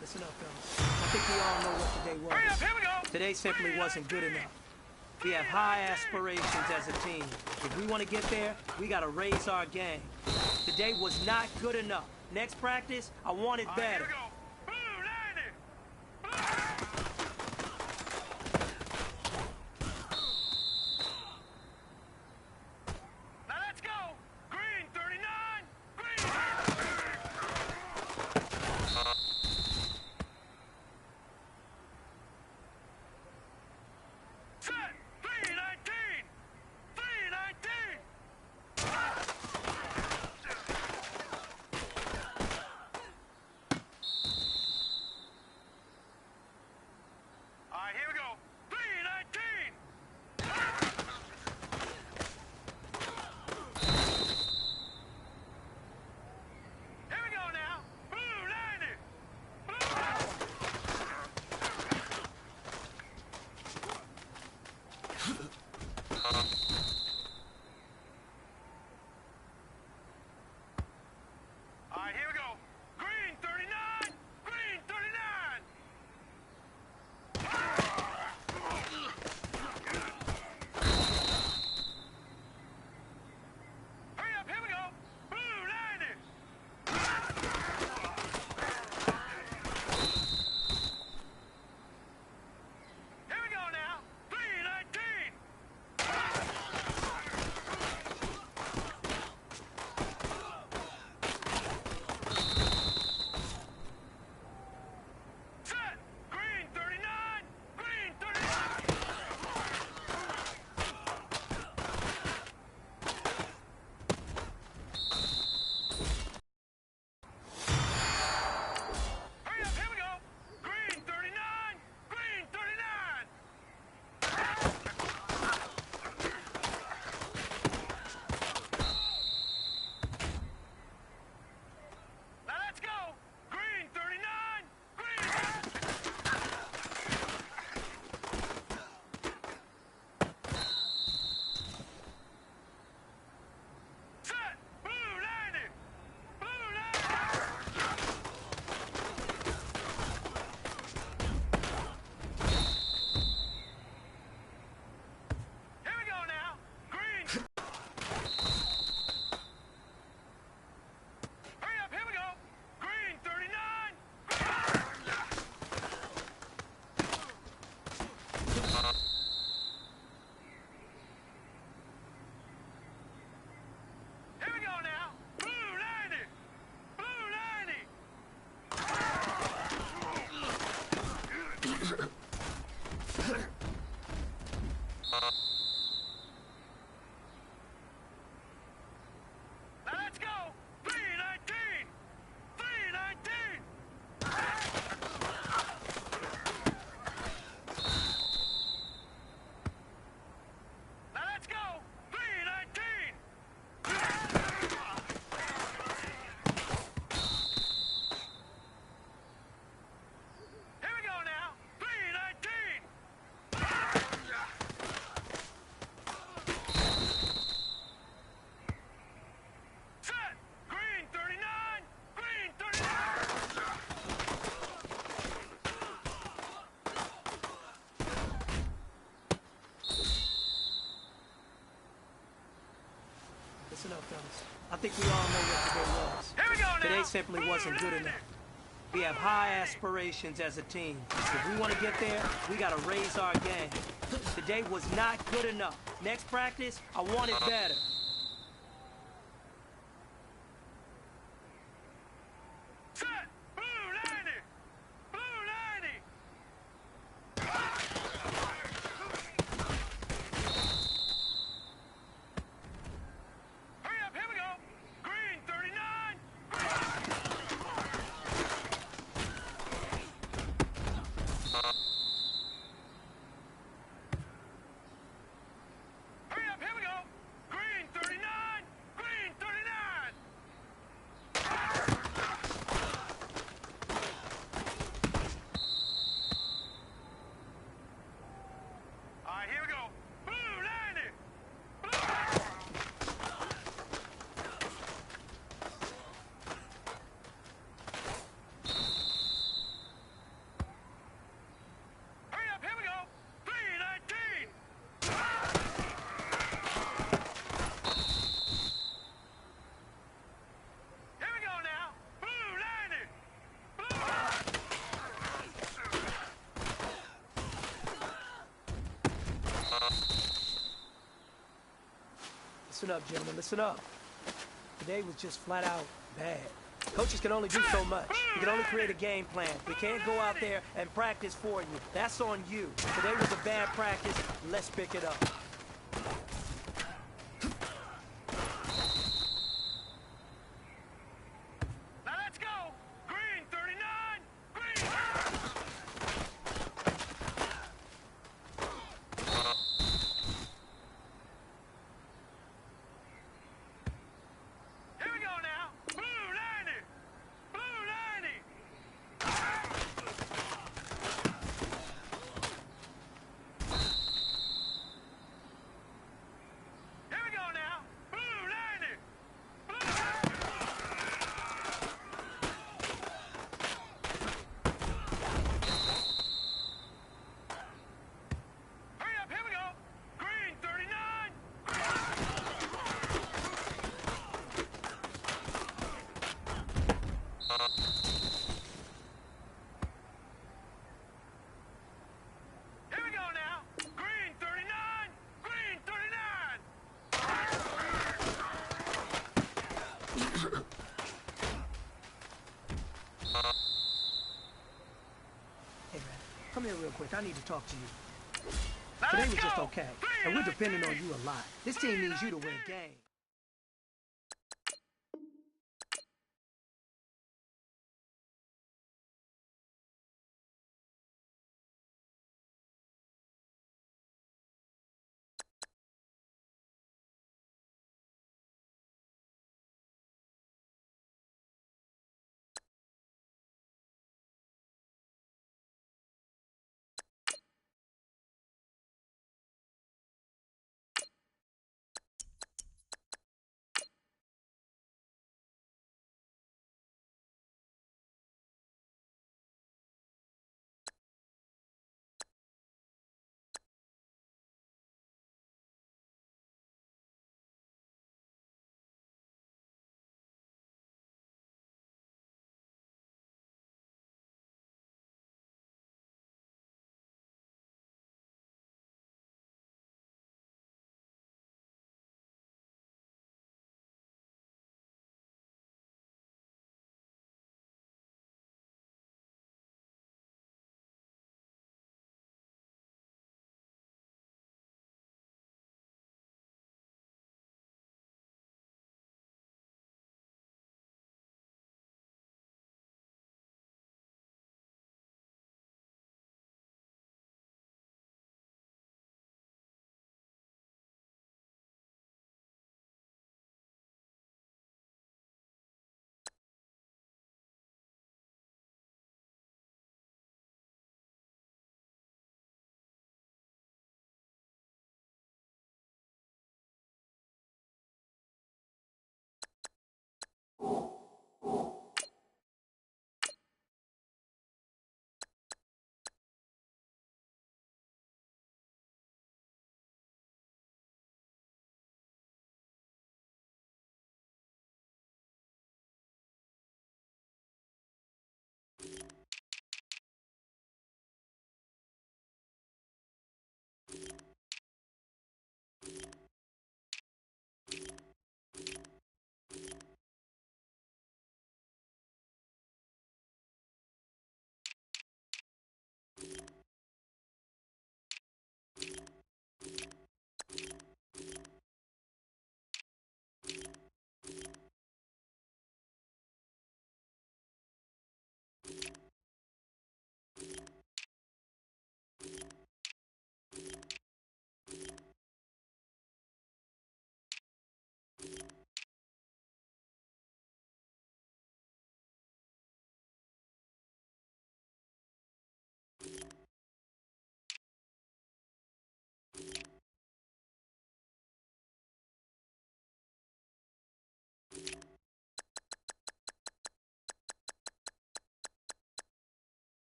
Listen up, fellas. I think we all know what today was. Hurry up, here we go! Today simply wasn't good enough. We have high aspirations as a team. If we want to get there, we got to raise our game. Today was not good enough. Next practice, I want it better. Here we go. Blue 90! Now let's go! Green 39! Green! Set! 319! 319! All right, here we go. 319! Here we go now. Blue 90! Blue 90! All right, here we go. Green 39! Green 39! Hurry up, here we go. Blue 90! Here we go now. 319! Set! Green 39! Green 39! Hurry up, here we go! Green 39! Green 39! Now let's go! Green 39! Green! Set! Blue 90! Blue 90! Here we go now. Green. Hurry up, here we go. Green 39. Here we go now. Blue 90. Blue 90. Now let's go! 319! 319! Now let's go! 319! Here we go now! 319! Set! Green 39! Green 39! Listen up, fellas. I think we all know what today was. Here we go now! Today simply wasn't good enough. We have high aspirations as a team. If we want to get there, we got to raise our game. Today was not good enough. Next practice, I want it better. Set! Blue 90! Blue 90! Hurry up, here we go! Green 39! Hurry up, here we go! Green Listen up, gentlemen, listen up. Today was just flat out bad. Coaches can only do so much. You can only create a game plan. We can't go out there and practice for you. That's on you. Today was a bad practice. Let's pick it up. Now let's go. Green 39. Green. Here we go now. Blue 90. Blue 90. Here we go now. Blue 90. Blue 90. Hurry up, here we go. Green 39. Here we go now. Green 39. Green 39. Hey, man, come here real quick. I need to talk to you. Now Today let's was just go. okay, Green and we're 19. depending on you a lot. This team needs you to win games.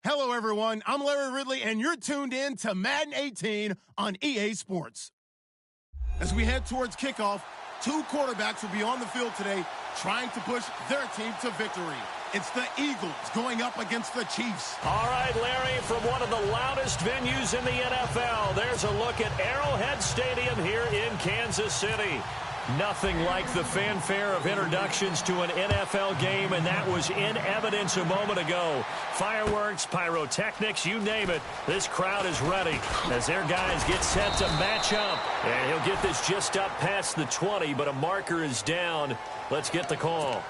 Hello, everyone. I'm Larry Ridley, and you're tuned in to Madden 18 on EA Sports. As we head towards kickoff, two quarterbacks will be on the field today trying to push their team to victory. It's the Eagles going up against the Chiefs. All right, Larry, from one of the loudest venues in the NFL, there's a look at Arrowhead Stadium here in Kansas City. Nothing like the fanfare of introductions to an NFL game, and that was in evidence a moment ago. Fireworks, pyrotechnics, you name it. This crowd is ready as their guys get set to match up. And he'll get this just up past the 20, but a marker is down. Let's get the call.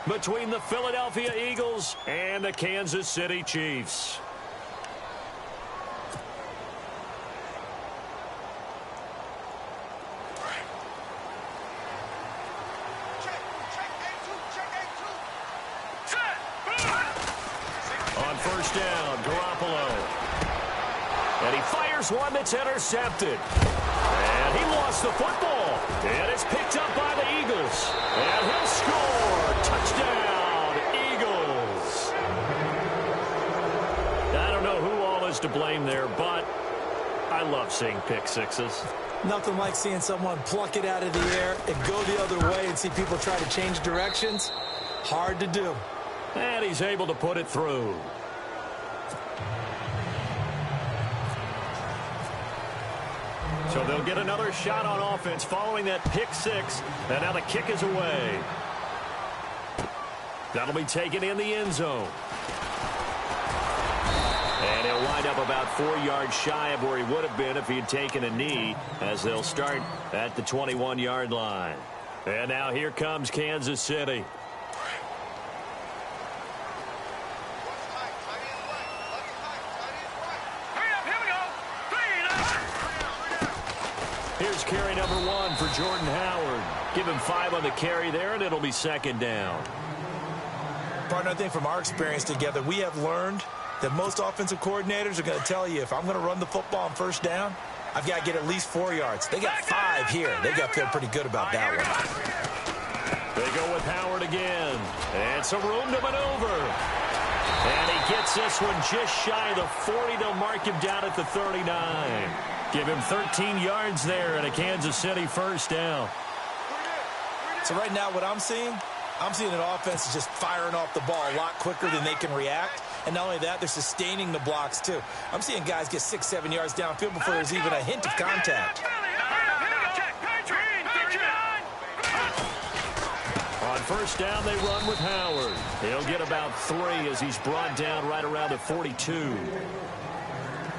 Between the Philadelphia Eagles and the Kansas City Chiefs. On first down, Garoppolo. And he fires one that's intercepted. And he lost the football. And it's picked up by the Eagles. And he'll score. Touchdown, Eagles. I don't know who all is to blame there, but I love seeing pick sixes. Nothing like seeing someone pluck it out of the air and go the other way and see people try to change directions. Hard to do. And he's able to put it through. So they'll get another shot on offense following that pick six. And now the kick is away. That'll be taken in the end zone. And he'll wind up about 4 yards shy of where he would have been if he had taken a knee, as they'll start at the 21-yard line. And now here comes Kansas City. Here's carry number 1 for Jordan Howard. Give him 5 on the carry there, and it'll be second down. Partner, I think from our experience together, we have learned that most offensive coordinators are going to tell you, if I'm going to run the football on first down, I've got to get at least 4 yards. They got 5 here. They got to feel pretty good about that one. They go with Howard again. And some room to maneuver. And he gets this one just shy of the 40. They'll mark him down at the 39. Give him 13 yards there and a Kansas City first down. So right now what I'm seeing an offense is just firing off the ball a lot quicker than they can react. And not only that, they're sustaining the blocks too. I'm seeing guys get 6-7 yards downfield before there's even a hint of contact. On first down, they run with Howard. He'll get about 3 as he's brought down right around the 42.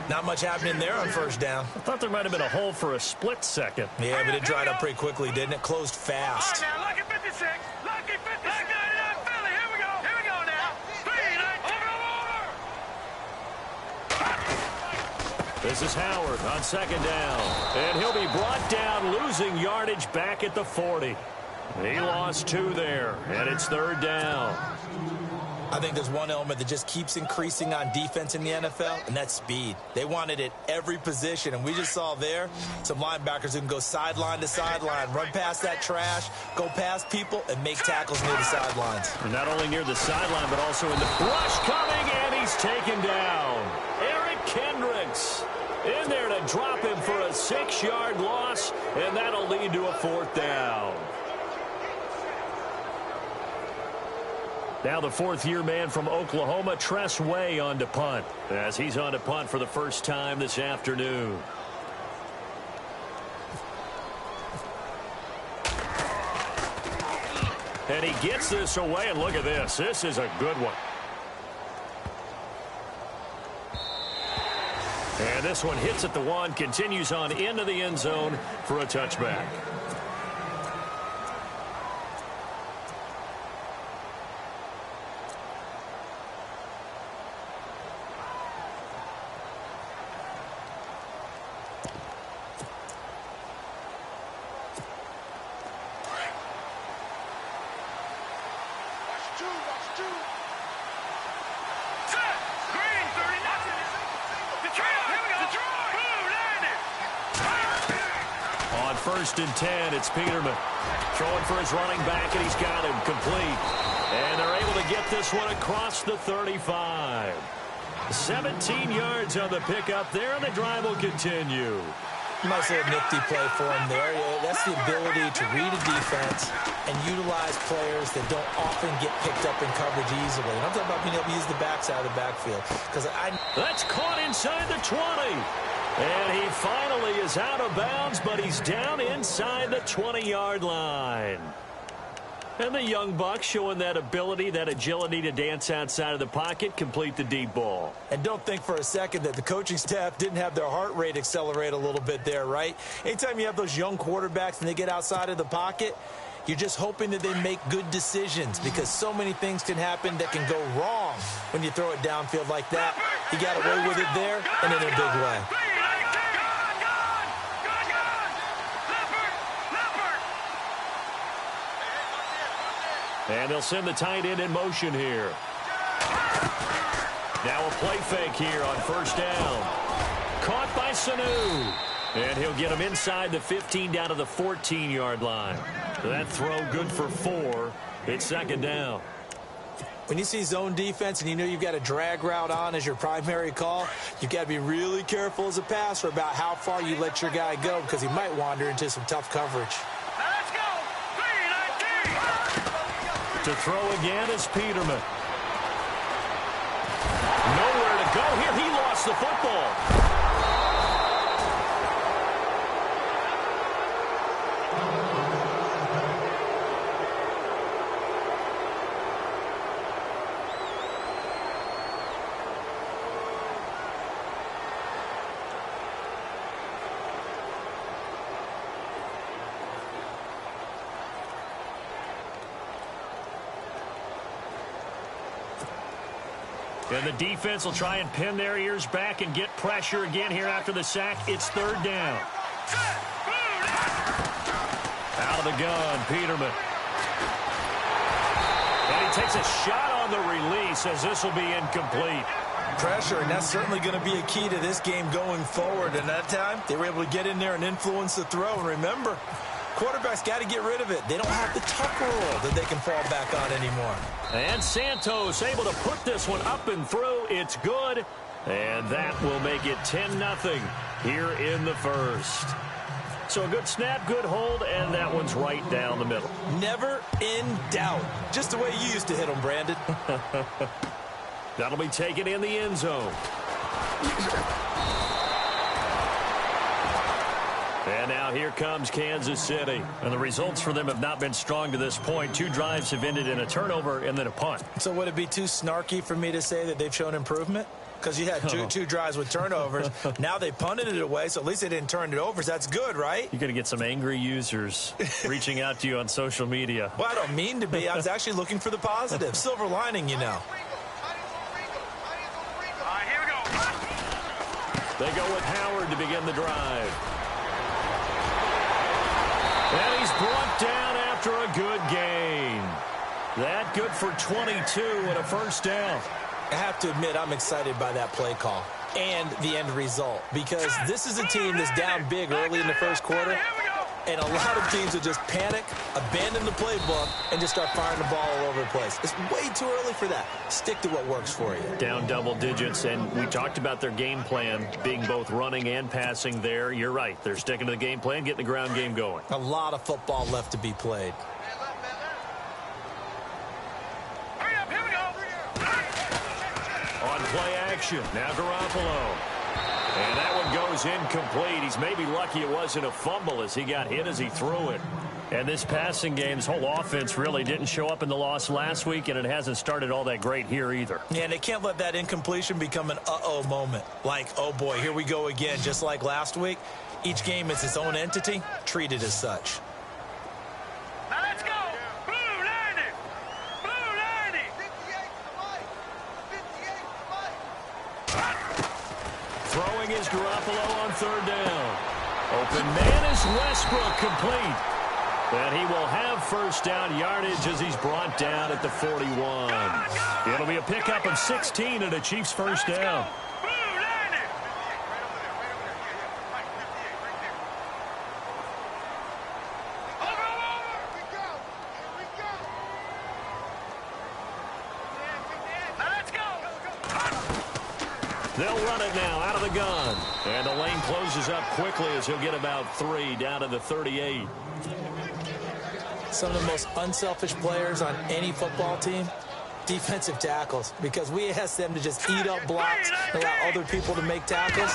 Not much happening there on first down. I thought there might have been a hole for a split second. Yeah, but it dried up pretty quickly, didn't it? Closed fast. Now, lucky 56. Lucky 56. Philly, here we go. Here we go now. 3, 9, over. This is Howard on second down. And he'll be brought down, losing yardage back at the 40. He lost 2 there, and it's third down. I think there's one element that just keeps increasing on defense in the NFL, and that's speed. They want it at every position, and we just saw there some linebackers who can go sideline to sideline, run past that trash, go past people, and make tackles near the sidelines. And not only near the sideline, but also in the rush coming, and he's taken down. Eric Kendricks in there to drop him for a 6-yard loss, and that'll lead to a 4th down. Now the 4th-year man from Oklahoma, Tress Way, on to punt, as he's on to punt for the first time this afternoon. And he gets this away, and look at this. This is a good one. And this one hits at the 1, continues on into the end zone for a touchback. First and 10, it's Peterman. Throwing for his running back, and he's got him complete. And they're able to get this one across the 35. 17 yards on the pickup there, and the drive will continue. Nice little nifty play for him there. That's the ability to read a defense and utilize players that don't often get picked up in coverage easily. And I'm talking about being able to use the backside of the backfield. That's caught inside the 20. And he finally is out of bounds, but he's down inside the 20-yard line. And the young buck showing that ability, that agility to dance outside of the pocket, complete the deep ball. And don't think for a second that the coaching staff didn't have their heart rate accelerate a little bit there, right? Anytime you have those young quarterbacks and they get outside of the pocket, you're just hoping that they make good decisions because so many things can happen that can go wrong when you throw it downfield like that. He got away with it there and in a big way. And they'll send the tight end in motion here. Now a play fake here on first down. Caught by Sanu. And he'll get him inside the 15 down to the 14-yard line. That throw good for 4. It's second down. When you see zone defense and you know you've got a drag route on as your primary call, you've got to be really careful as a passer about how far you let your guy go because he might wander into some tough coverage. Let's go! 3-19! To throw again is Peterman. Nowhere to go here. He lost the football. And the defense will try and pin their ears back and get pressure again here after the sack. It's third down. Out of the gun, Peterman. And he takes a shot on the release as this will be incomplete. Pressure, and that's certainly going to be a key to this game going forward. And that time, they were able to get in there and influence the throw. And remember, quarterbacks got to get rid of it. They don't have the tuck rule that they can fall back on anymore. And Santos able to put this one up and through. It's good. And that will make it 10-0 here in the first. So a good snap, good hold, and that one's right down the middle. Never in doubt. Just the way you used to hit them, Brandon. That'll be taken in the end zone. And now here comes Kansas City. And the results for them have not been strong to this point. 2 drives have ended in a turnover and then a punt. So would it be too snarky for me to say that they've shown improvement? Because you had two drives with turnovers. Now they punted it away, so at least they didn't turn it over. So that's good, right? You're going to get some angry users reaching out to you on social media. Well, I don't mean to be. I was actually looking for the positive. Silver lining, you know. Here we go. They go with Howard to begin the drive. And he's brought down after a good gain. That good for 22 and a first down. I have to admit, I'm excited by that play call and the end result because this is a team that's down big early in the first quarter, and a lot of teams will just panic, abandon the playbook, and just start firing the ball all over the place. It's way too early for that. Stick to what works for you. Down double digits, and we talked about their game plan being both running and passing there. You're right. They're sticking to the game plan, getting the ground game going. A lot of football left to be played. On play action, now Garoppolo. And that one goes incomplete. He's maybe lucky it wasn't a fumble as he got hit as he threw it. And this passing game, this whole offense really didn't show up in the loss last week, and it hasn't started all that great here either. Yeah, and they can't let that incompletion become an uh-oh moment. Like, oh boy, here we go again, just like last week. Each game is its own entity, treat it as such. Now let's go. Blue 90. Blue 90. 58 Throwing is Garoppolo on third down. Open man is Westbrook, complete. And he will have first down yardage as he's brought down at the 41. It'll be a pickup of 16 and a Chiefs first down. They'll run it now out of the gun. And the lane closes up quickly as he'll get about 3 down to the 38. Some of the most unselfish players on any football team, defensive tackles, because we ask them to just eat up blocks, allow other people to make tackles.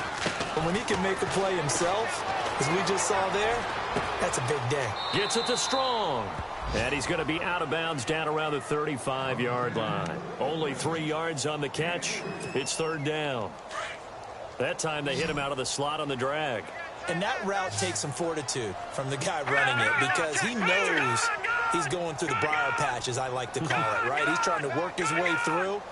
But when he can make a play himself, as we just saw there, that's a big day. Gets it to Strong. And he's going to be out of bounds down around the 35-yard line. Only 3 yards on the catch. It's 3rd down. That time they hit him out of the slot on the drag. And that route takes some fortitude from the guy running it because he knows he's going through the briar patch, as I like to call it, right? He's trying to work his way through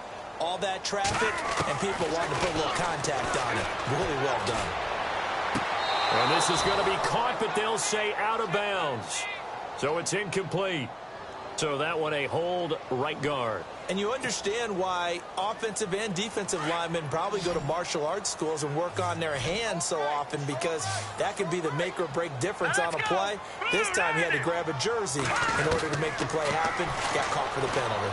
all that traffic and people wanting to put a little contact on it. Really well done. And this is going to be caught, but they'll say out of bounds. So it's incomplete. So that one a hold right guard. And you understand why offensive and defensive linemen probably go to martial arts schools and work on their hands so often, because that can be the make or break difference on a play. This time he had to grab a jersey in order to make the play happen. Got caught for the penalty.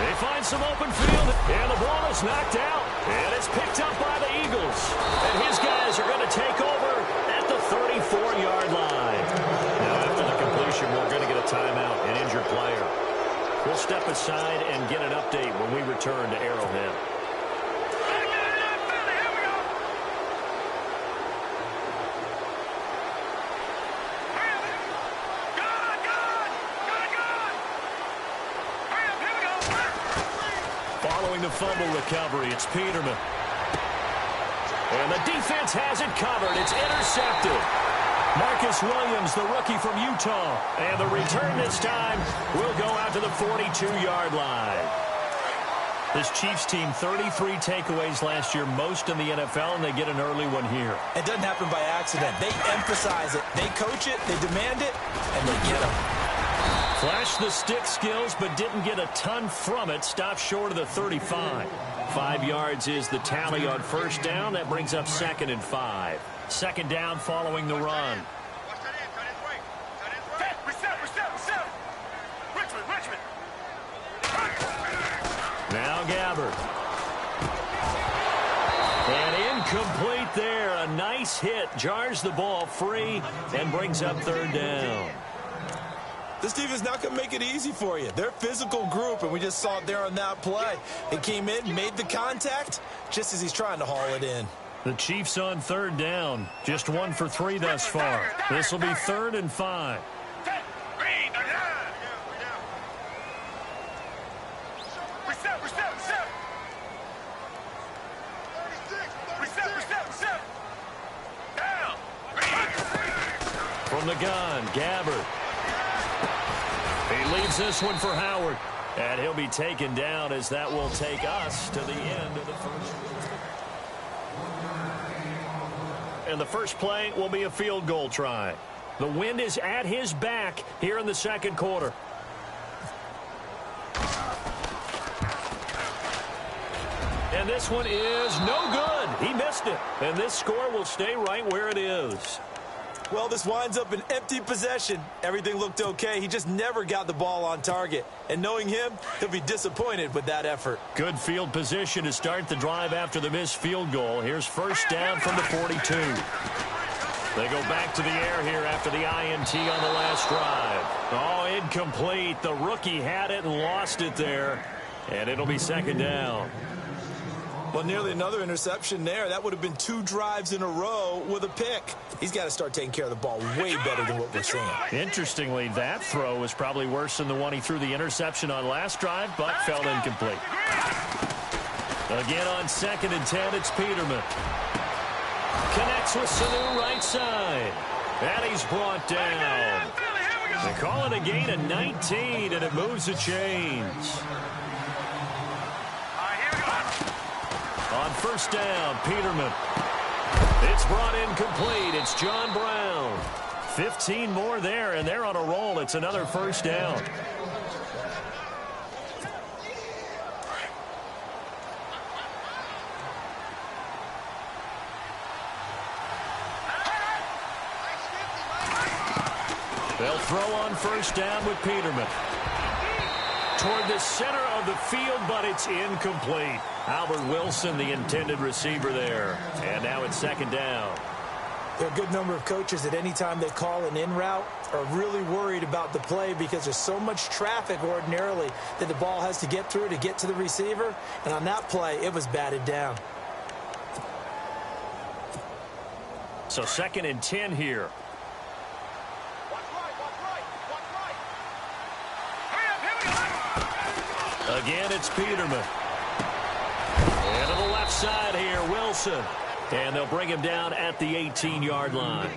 They find some open field, and the ball is knocked out. And it's picked up by the Eagles. And his guys are going to take over at the 34-yard line. Now, after the completion, we're going to get a timeout, an injured player. We'll step aside and get an update when we return to Arrowhead. Following the fumble recovery, it's Peterman. And the defense has it covered. It's intercepted. Marcus Williams, the rookie from Utah. And the return this time will go out to the 42-yard line. This Chiefs team, 33 takeaways last year, most in the NFL, and they get an early one here. It doesn't happen by accident. They emphasize it. They coach it. They demand it. And they get them. Flashed the stick skills, but didn't get a ton from it. Stopped short of the 35. 5 yards is the tally on first down. That brings up 2nd and 5. 2nd down following the run. Now Gabbard. And incomplete there. A nice hit. Jars the ball free and brings up 3rd down. This team is not going to make it easy for you. They're a physical group, and we just saw it there on that play. They came in, made the contact, just as he's trying to haul it in. The Chiefs on 3rd down. Just 1 for 3 thus far. This will be 3rd and 5. From the gun, Gabbard. He leaves this one for Howard. And he'll be taken down as that will take us to the end of the first. And the first play will be a field goal try. The wind is at his back here in the 2nd quarter. And this one is no good. He missed it. And this score will stay right where it is. Well, this winds up an empty possession. Everything looked okay. He just never got the ball on target. And knowing him, he'll be disappointed with that effort. Good field position to start the drive after the missed field goal. Here's first down from the 42. They go back to the air here after the INT on the last drive. Oh, incomplete. The rookie had it and lost it there. And it'll be 2nd down. Well, nearly another interception there. That would have been 2 drives in a row with a pick. He's got to start taking care of the ball way better than what we're seeing. Interestingly, that throw was probably worse than the one he threw the interception on last drive, but fell incomplete. Again on 2nd and 10, it's Peterman. Connects with Sanu right side. And he's brought down. They call it a gain of 19, and it moves the chains. On first down, Peterman. It's brought in complete. It's John Brown. 15 more there, and they're on a roll. It's another first down. They'll throw on first down with Peterman. toward the center of the field, but it's incomplete. Albert Wilson, the intended receiver there. And now it's second down. There are a good number of coaches that any time they call an in route are really worried about the play because there's so much traffic ordinarily that the ball has to get through to get to the receiver. And on that play, it was batted down. So 2nd and 10 here. Again, it's Peterman. And to the left side here, Wilson. And they'll bring him down at the 18-yard line.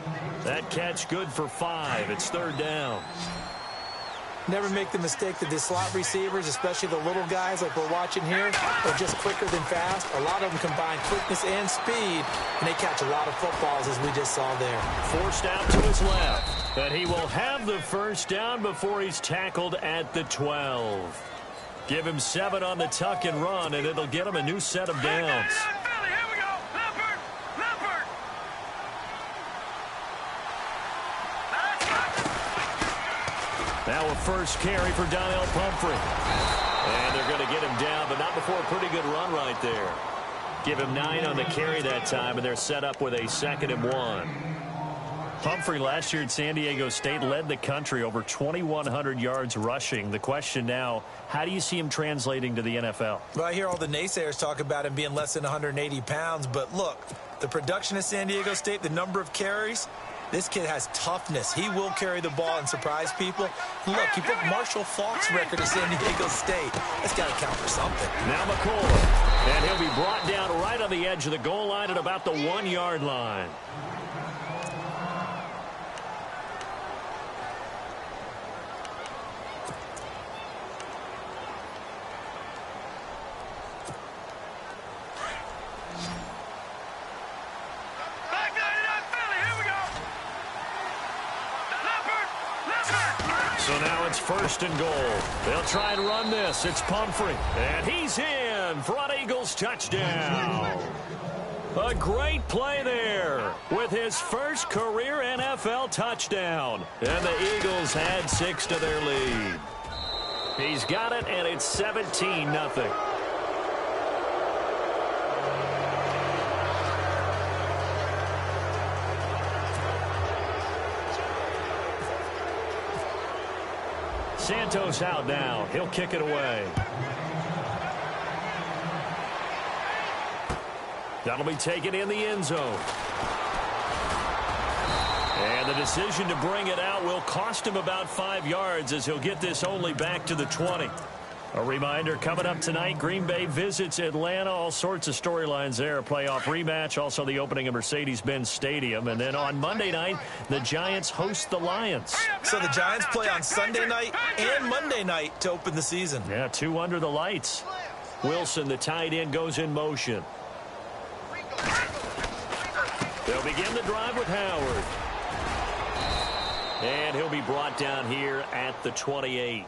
That catch good for 5. It's 3rd down. Never make the mistake that the slot receivers, especially the little guys like we're watching here, are just quicker than fast. A lot of them combine quickness and speed, and they catch a lot of footballs, as we just saw there. Forced out to his left. But he will have the first down before he's tackled at the 12. Give him 7 on the tuck and run, and it'll get him a new set of downs. Now a first carry for Donnell Pumphrey. And they're going to get him down, but not before a pretty good run right there. Give him 9 on the carry that time, and they're set up with a 2nd and 1. Pumphrey last year at San Diego State led the country over 2,100 yards rushing. The question now, how do you see him translating to the NFL? Well, I hear all the naysayers talk about him being less than 180 pounds, but look, the production at San Diego State, the number of carries, this kid has toughness. He will carry the ball and surprise people. Look, he broke Marshall Faulk's record at San Diego State. That's got to count for something. Now McCoy, and he'll be brought down right on the edge of the goal line at about the 1-yard line. So now it's 1st and goal. They'll try and run this. It's Pumphrey. And he's in for an Eagles touchdown. A great play there with his first career NFL touchdown. And the Eagles add 6 to their lead. He's got it, and it's 17-0. Santos out now. He'll kick it away. That'll be taken in the end zone. And the decision to bring it out will cost him about 5 yards as he'll get this only back to the 20. A reminder, coming up tonight, Green Bay visits Atlanta. All sorts of storylines there. A playoff rematch, also the opening of Mercedes-Benz Stadium. And then on Monday night, the Giants host the Lions. So the Giants play on Sunday night and Monday night to open the season. Yeah, 2 under the lights. Wilson, the tight end, goes in motion. They'll begin the drive with Howard. And he'll be brought down here at the 28.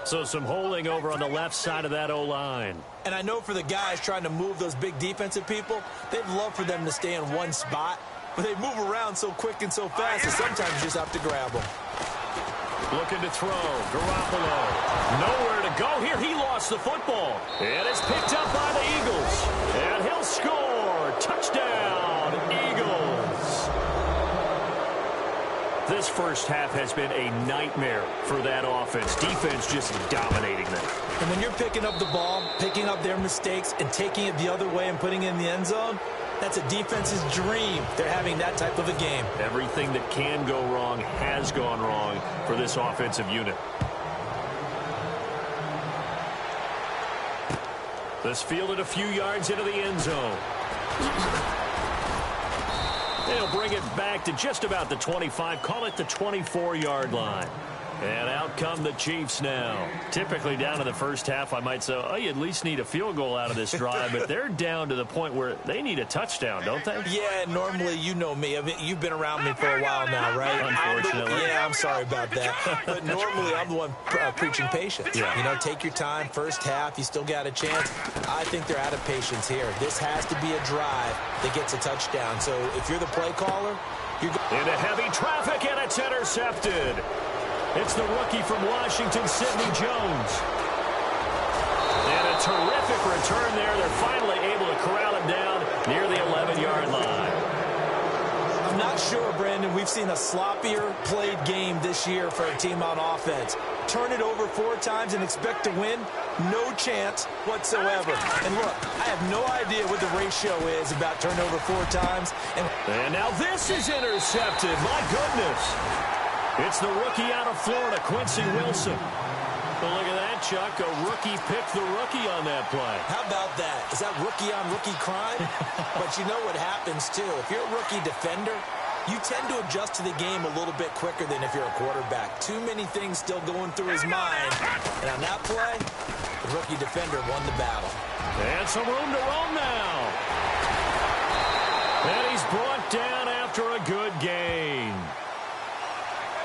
So some holding over on the left side of that O-line. And I know for the guys trying to move those big defensive people, they'd love for them to stay in one spot. But they move around so quick and so fast that sometimes you just have to grab them. Looking to throw. Garoppolo. Nowhere to go here. He lost the football. And it's picked up by the Eagles. And he'll score. Touchdown, Eagles. This first half has been a nightmare for that offense. Defense just dominating them. And when you're picking up the ball, picking up their mistakes, and taking it the other way and putting it in the end zone, that's a defense's dream. They're having that type of a game. Everything that can go wrong has gone wrong for this offensive unit. This fielded a few yards into the end zone. They'll bring it back to just about the 25. Call it the 24-yard line. And out come the Chiefs now. Typically down in the first half, I might say, oh, you at least need a field goal out of this drive. But they're down to the point where they need a touchdown, don't they? Yeah, normally, you know me. I mean, you've been around me for a while now, right? Unfortunately. Yeah, I'm sorry about that. But normally, I'm the one preaching patience. Yeah. You know, take your time. First half, you still got a chance. I think they're out of patience here. This has to be a drive that gets a touchdown. So if you're the play caller, you're into heavy traffic, and it's intercepted. It's the rookie from Washington, Sidney Jones. And a terrific return there. They're finally able to corral him down near the 11-yard line. I'm not sure, Brandon, we've seen a sloppier played game this year for a team on offense. Turn it over 4 times and expect to win? No chance whatsoever. And look, I have no idea what the ratio is about turnover 4 times. And now this is intercepted. My goodness. It's the rookie out of Florida, Quincy Wilson. Well, look at that, Chuck. A rookie picked the rookie on that play. How about that? Is that rookie-on-rookie crime? But you know what happens, too. If you're a rookie defender, you tend to adjust to the game a little bit quicker than if you're a quarterback. Too many things still going through his mind. And on that play, the rookie defender won the battle. And some room to roam now. And he's brought down after a good gain.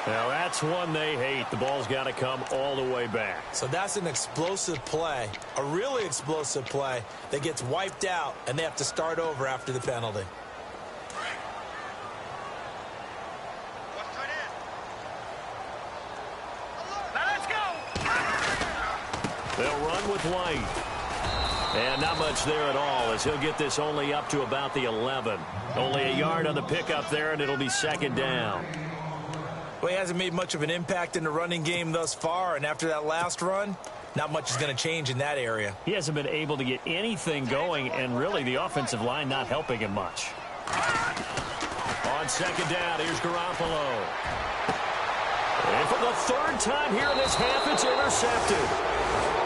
Now, that's one they hate. The ball's got to come all the way back. So that's an explosive play, a really explosive play that gets wiped out, and they have to start over after the penalty. Let's go. They'll run with White. And not much there at all, as he'll get this only up to about the 11. Only a yard on the pickup there, and it'll be second down. Well, he hasn't made much of an impact in the running game thus far, and after that last run, not much is going to change in that area. He hasn't been able to get anything going, and really the offensive line not helping him much. On second down, here's Garoppolo. And for the 3rd time here in this half, it's intercepted.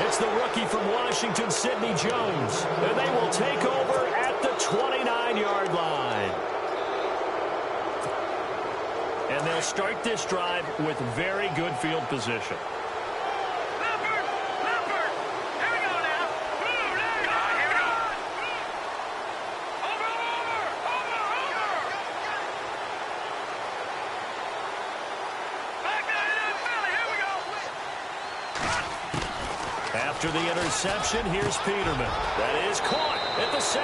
It's the rookie from Washington, Sidney Jones, and they will take over at the 29-yard line. And they'll start this drive with very good field position. Leopard! Leopard! Here we go now. Blue, there you go. Here we go. Over. Back down in Philly. Here we go. After the interception, here's Peterman. That is caught at the 7.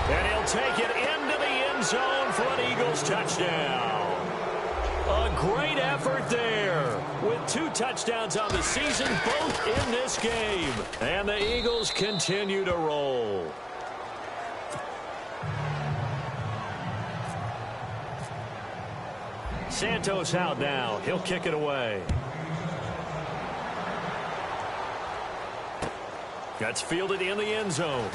And he'll take it into the end zone for an Eagles touchdown. A great effort there with 2 touchdowns on the season, both in this game. And the Eagles continue to roll. Santos out now. He'll kick it away. That's fielded in the end zone.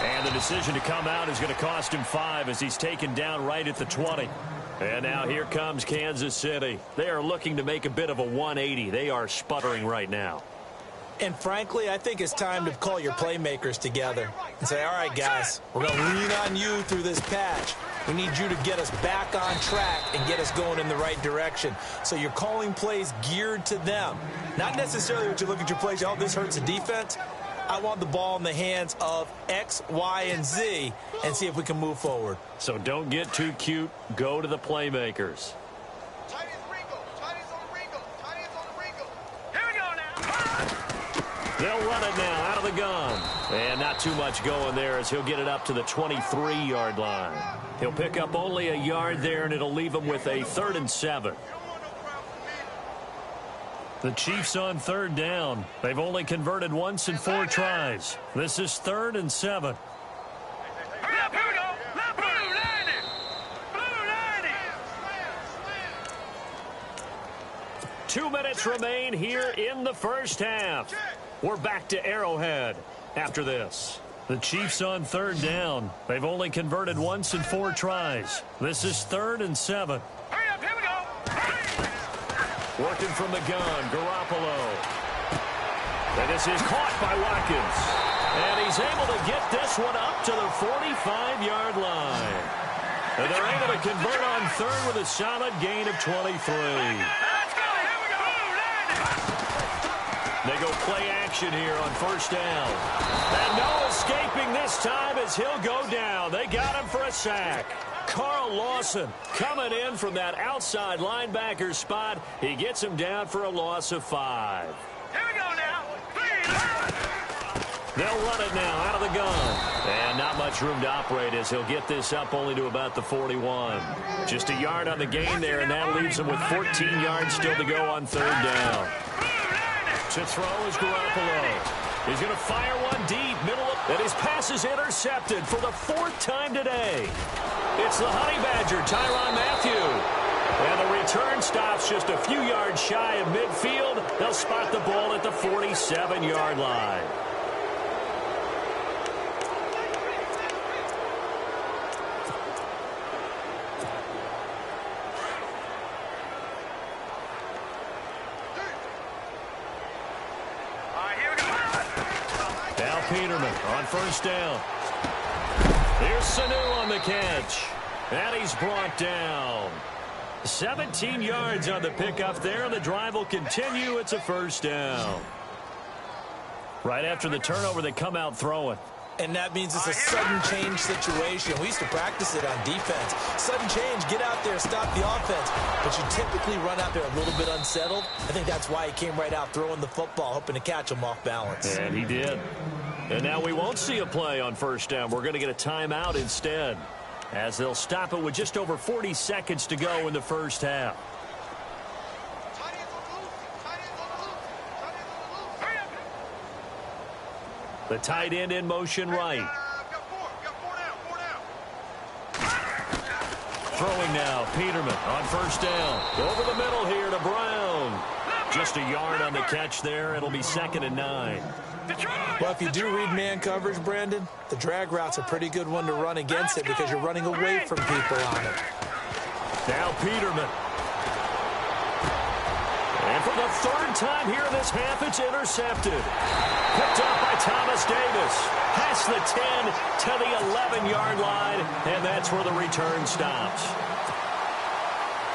And the decision to come out is going to cost him 5 as he's taken down right at the 20. And now here comes Kansas City. They are looking to make a bit of a 180. They are sputtering right now. And frankly, I think it's time to call your playmakers together and say, all right, guys, we're going to lean on you through this patch. We need you to get us back on track and get us going in the right direction. So you're calling plays geared to them. Not necessarily what you look at your plays, oh, this hurts the defense. I want the ball in the hands of X, Y, and Z and see if we can move forward. So don't get too cute. Go to the playmakers. Here we go now. They'll run it now out of the gun. And not too much going there as he'll get it up to the 23-yard line. He'll pick up only a yard there, and it'll leave him with a 3rd and 7. The Chiefs on 3rd down. They've only converted once in 4 tries. This is 3rd and 7. Hurry up, here we go. Blue 90. Blue 90. 2 minutes remain here in the first half. We're back to Arrowhead after this. The Chiefs on 3rd down. They've only converted once in 4 tries. This is 3rd and 7. Hurry up, here we go. Working from the gun, Garoppolo. And this is caught by Watkins. And he's able to get this one up to the 45-yard line. And they're able to convert on 3rd with a solid gain of 23. Let's go. Here we go. They go play action here on 1st down. And no escaping this time as he'll go down. They got him for a sack. Carl Lawson coming in from that outside linebacker spot. He gets him down for a loss of 5. Here we go now. They'll run it now out of the gun. And not much room to operate as he'll get this up only to about the 41. Just a yard on the gain there, and that leaves him with 14 yards still to go on third down. To throw is Garoppolo. He's going to fire one deep, and his pass is intercepted for the 4th time today. It's the Honey Badger, Tyrann Mathieu. And the return stops just a few yards shy of midfield. They'll spot the ball at the 47-yard line. Now Peterman on first down. Here's Sanu on the catch. And he's brought down. 17 yards on the pickup there, and the drive will continue. It's a first down. Right after the turnover, they come out throwing. And that means it's a sudden change situation. We used to practice it on defense. Sudden change, get out there, stop the offense. But you typically run out there a little bit unsettled. I think that's why he came right out throwing the football, hoping to catch him off balance. And he did. And now we won't see a play on first down. We're going to get a timeout instead, as they'll stop it with just over 40 seconds to go in the first half. The tight end in motion right. Throwing now, Peterman on first down. Over the middle here to Brown. Just a yard on the catch there. It'll be 2nd and 9. Well, if you do read man coverage, Brandon, the drag route's a pretty good one to run against it because you're running away from people on it. Now Peterman. And for the 3rd time here in this half, it's intercepted. Picked up by Thomas Davis. Past the 10 to the 11-yard line, and that's where the return stops.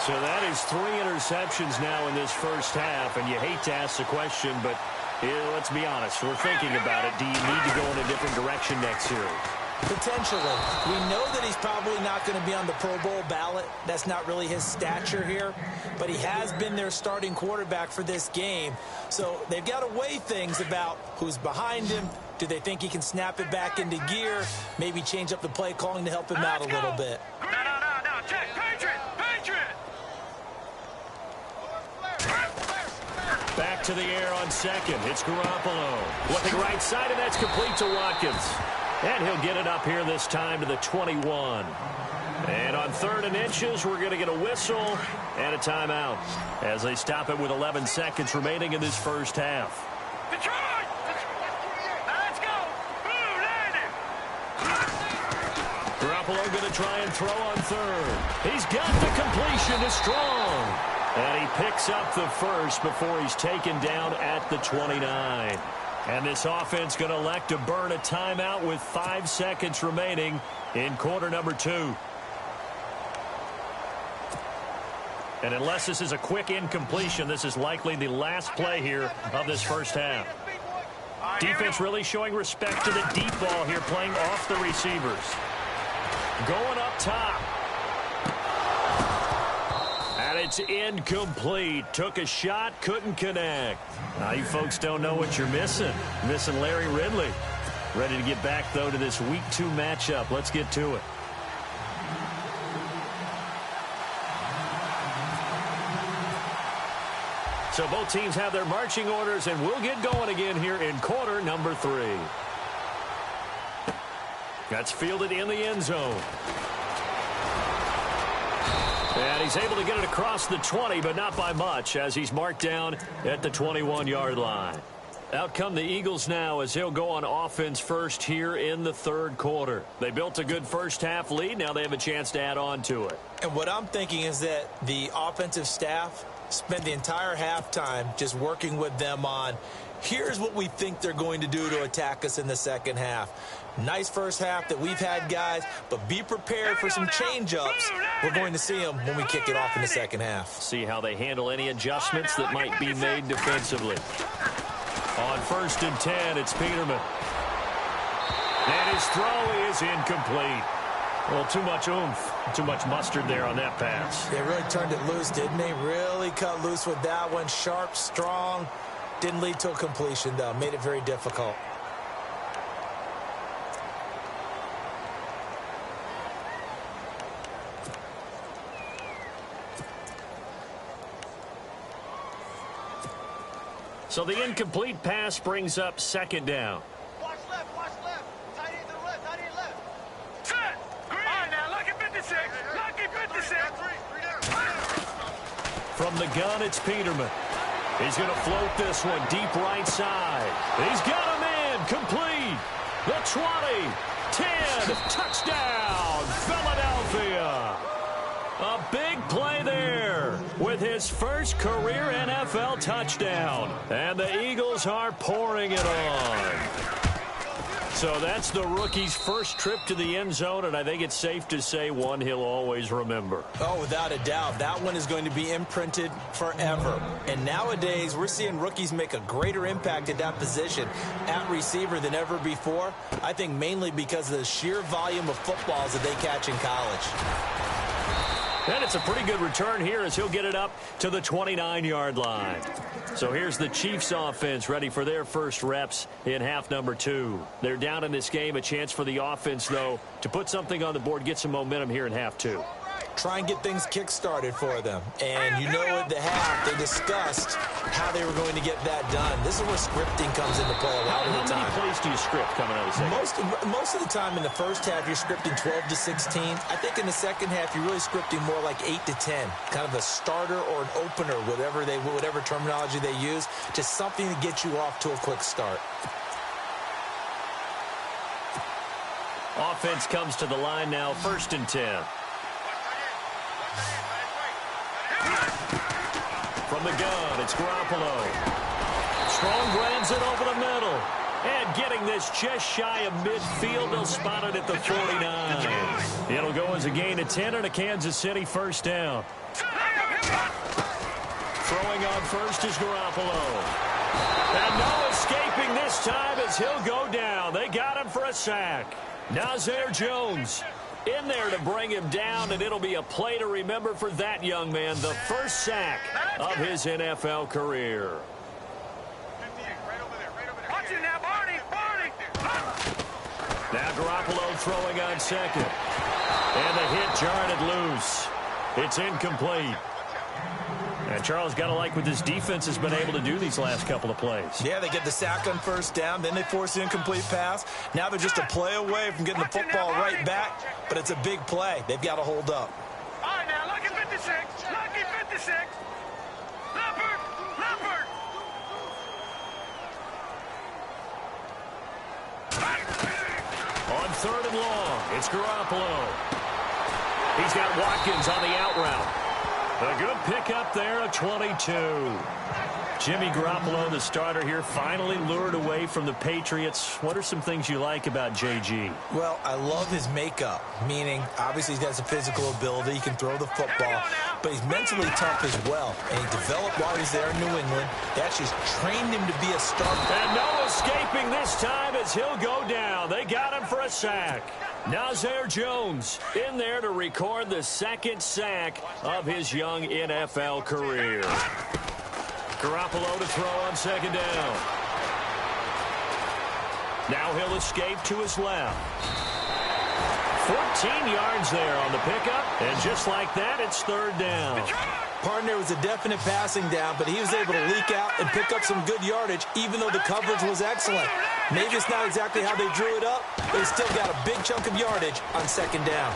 So that is 3 interceptions now in this first half, and you hate to ask the question, but let's be honest. We're thinking about it. Do you need to go in a different direction next series? Potentially. We know that he's probably not going to be on the Pro Bowl ballot. That's not really his stature here. But he has been their starting quarterback for this game. So they've got to weigh things about who's behind him. Do they think he can snap it back into gear? Maybe change up the play calling to help him out a little bit. No. Check. Patriot. Back to the air on second. It's Garoppolo. Looking right side, and that's complete to Watkins. And he'll get it up here this time to the 21. And on 3rd and inches, we're going to get a whistle and a timeout as they stop it with 11 seconds remaining in this first half. Detroit! Let's go! Garoppolo going to try and throw on 3rd. He's got the completion to Strong. And he picks up the first before he's taken down at the 29. And this offense going to elect to burn a timeout with 5 seconds remaining in quarter number 2. And unless this is a quick incompletion, this is likely the last play here of this first half. Defense really showing respect to the deep ball here, playing off the receivers. Going up top. And it's incomplete. Took a shot, couldn't connect. Now you folks don't know what you're missing. Missing Larry Ridley. Ready to get back, though, to this Week 2 matchup. Let's get to it. So both teams have their marching orders, and we'll get going again here in quarter number 3. That's fielded in the end zone. And he's able to get it across the 20, but not by much, as he's marked down at the 21-yard line. Out come the Eagles now as he'll go on offense first here in the 3rd quarter. They built a good first-half lead. Now they have a chance to add on to it. And what I'm thinking is that the offensive staff spent the entire halftime just working with them on, here's what we think they're going to do to attack us in the second half. Nice first half that we've had, guys, but be prepared for some change-ups. We're going to see them when we kick it off in the second half. See how they handle any adjustments that might be made defensively. On 1st and 10, it's Peterman. And his throw is incomplete. Well, too much oomph, too much mustard there on that pass. They really turned it loose, didn't they? Really cut loose with that one. Sharp, strong. Didn't lead to a completion, though. Made it very difficult. So the incomplete pass brings up second down. Watch left. Tight end to the left, tight end left. Set. Green. All right, now, lucky 56. Lucky 56. From the gun, it's Peterman. He's going to float this one deep right side. He's got a man complete. The 20, 10, touchdown, Philadelphia. A big play there with his first career NFL touchdown. And the Eagles are pouring it on. So that's the rookie's first trip to the end zone, and I think it's safe to say one he'll always remember. Oh, without a doubt. That one is going to be imprinted forever. And nowadays, we're seeing rookies make a greater impact at that position at receiver than ever before. I think mainly because of the sheer volume of footballs that they catch in college. And it's a pretty good return here as he'll get it up to the 29-yard line. So here's the Chiefs offense ready for their first reps in half number 2. They're down in this game. A chance for the offense, though, to put something on the board, get some momentum here in half 2. Try and get things kick-started for them. And you know at the half, they discussed how they were going to get that done. This is where scripting comes into play a lot of the time. How many plays do you script coming out of the second? Most of the time in the first half, you're scripting 12 to 16. I think in the second half, you're really scripting more like 8 to 10. Kind of a starter or an opener, whatever terminology they use. Just something to get you off to a quick start. Offense comes to the line now, 1st and 10. From the gun, it's Garoppolo. Strong grabs it over the middle. And getting this just shy of midfield, they'll spot it at the 49. It'll go as a gain of 10 and a Kansas City first down. Throwing on first is Garoppolo. And no escaping this time as he'll go down. They got him for a sack. Nazir Jones in there to bring him down, and it'll be a play to remember for that young man. The first sack of his NFL career. Watch it now, Barney. Now Garoppolo throwing on second. And the hit jarred it loose. It's incomplete. And Charles, got to like what this defense has been able to do these last couple of plays. Yeah, they get the sack on first down, then they force the incomplete pass. Now they're just a play away from getting the football right back, but it's a big play. They've got to hold up. All right, now, lucky 56. Lucky 56. Leopard. On 3rd and long, it's Garoppolo. He's got Watkins on the out route. A good pickup there, a 22. Jimmy Garoppolo, the starter here, finally lured away from the Patriots. What are some things you like about JG? Well, I love his makeup, meaning obviously he has a physical ability. He can throw the football, but he's mentally tough as well. And he developed while he was there in New England. They actually trained him to be a starter. And no escaping this time as he'll go down. They got him for a sack. Nazir Jones in there to record the second sack of his young NFL career. Garoppolo to throw on second down. Now he'll escape to his left. 14 yards there on the pickup, and just like that, it's 3rd down. Partner was a definite passing down, but he was able to leak out and pick up some good yardage, even though the coverage was excellent. Maybe it's not exactly how they drew it up, but he still got a big chunk of yardage on second down.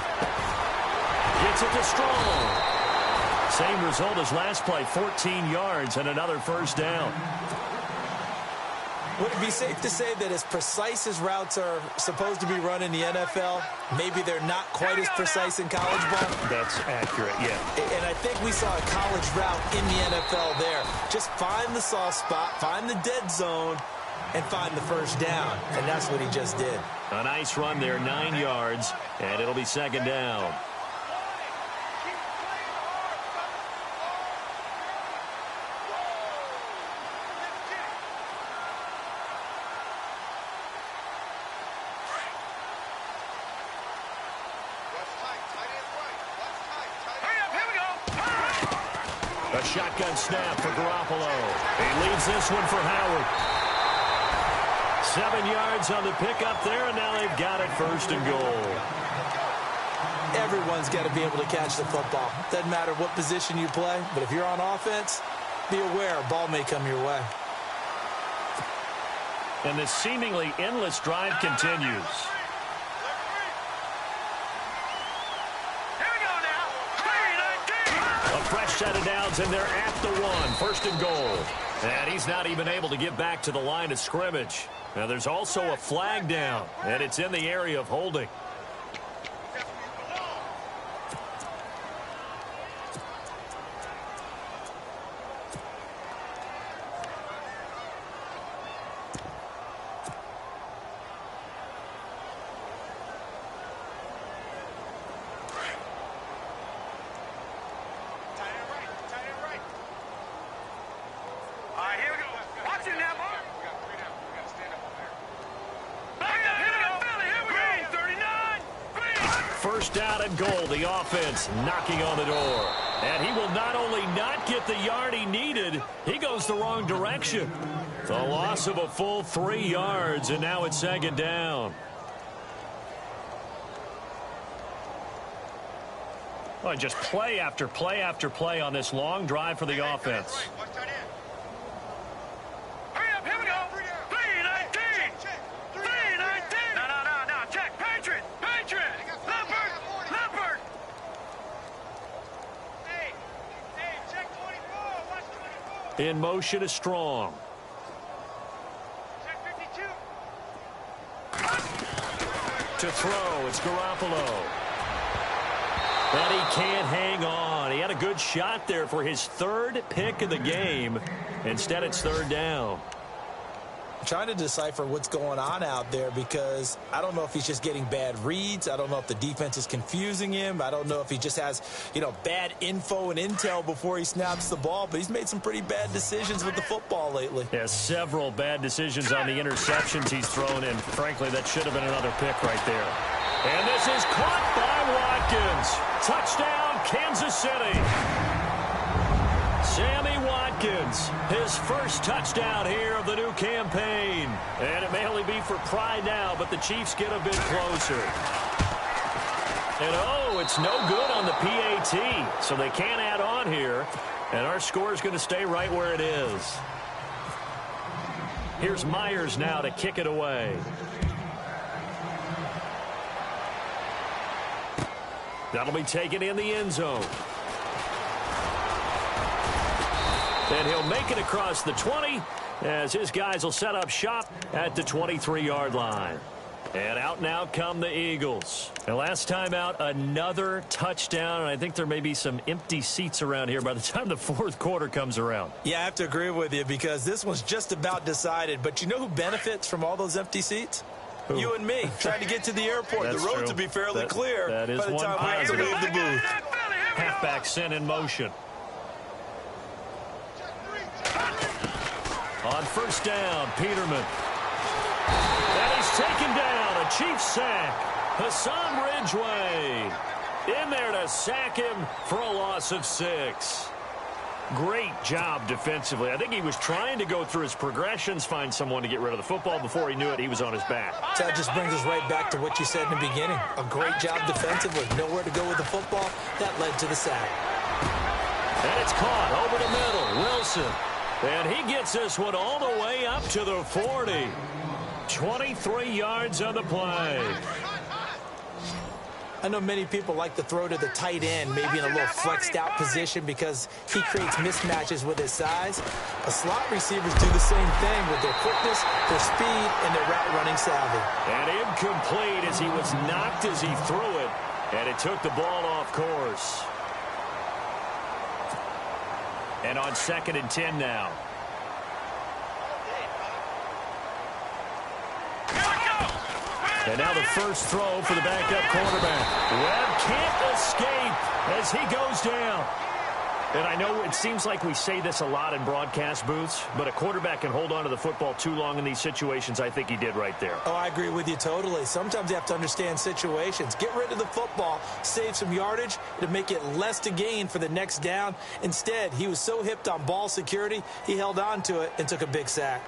Gets it to Strong. Same result as last play, 14 yards and another first down. Would it be safe to say that as precise as routes are supposed to be run in the NFL, maybe they're not quite as precise in college ball? That's accurate, yeah. And I think we saw a college route in the NFL there. Just find the soft spot, find the dead zone, and find the first down. And that's what he just did. A nice run there, 9 yards, and it'll be second down. A shotgun snap for Garoppolo. He leaves this one for Howard. 7 yards on the pickup there, and now they've got it 1st and goal. Everyone's got to be able to catch the football. Doesn't matter what position you play, but if you're on offense, be aware a ball may come your way. And this seemingly endless drive continues. A fresh set of downs, and they're at the 1. First and goal. And he's not even able to get back to the line of scrimmage. Now, there's also a flag down, and it's in the area of holding. First down and goal, the offense knocking on the door. And he will not only not get the yard he needed, he goes the wrong direction. The loss of a full 3 yards, and now it's second down. Oh, just play after play after play on this long drive for the offense. In motion is Strong. To throw, it's Garoppolo. But he can't hang on. He had a good shot there for his 3rd pick of the game. Instead, it's third down. I'm trying to decipher what's going on out there because I don't know if he's just getting bad reads. I don't know if the defense is confusing him. I don't know if he just has, bad info and intel before he snaps the ball. But he's made some pretty bad decisions with the football lately. Yeah, several bad decisions on the interceptions he's thrown in. Frankly, that should have been another pick right there. And this is caught by Watkins. Touchdown, Kansas City. Sammy Watkins, his first touchdown here of the new campaign. And it may only be for pride now, but the Chiefs get a bit closer. And it's no good on the PAT, so they can't add on here. And our score is going to stay right where it is. Here's Myers now to kick it away. That'll be taken in the end zone. And he'll make it across the 20 as his guys will set up shop at the 23-yard line. And out now come the Eagles. And last time out, another touchdown. And I think there may be some empty seats around here by the time the 4th quarter comes around. Yeah, I have to agree with you because this one's just about decided. But you know who benefits from all those empty seats? Who? You and me, trying to get to the airport. The roads will be fairly clear that is by the time we have to leave the booth. Halfback sent in motion. On first down, Peterman. And he's taken down. A Chiefs sack. Hassan Ridgeway in there to sack him for a loss of 6. Great job defensively. I think he was trying to go through his progressions, find someone to get rid of the football. Before he knew it, he was on his back. So that just brings us right back to what you said in the beginning. A great job defensively. Nowhere to go with the football. That led to the sack. And it's caught over the middle. Wilson. And he gets this one all the way up to the 40. 23 yards on the play. I know many people like to throw to the tight end, maybe in a little flexed out position because he creates mismatches with his size. But slot receivers do the same thing with their quickness, their speed, and their route running savvy. And incomplete as he was knocked as he threw it. And it took the ball off course. And on 2nd and 10 now. And now the first throw for the backup quarterback. Webb can't escape as he goes down. And I know it seems like we say this a lot in broadcast booths, but a quarterback can hold on to the football too long in these situations. I think he did right there. Oh, I agree with you totally. Sometimes you have to understand situations. Get rid of the football, save some yardage to make it less to gain for the next down. Instead, he was so hipped on ball security, he held on to it and took a big sack.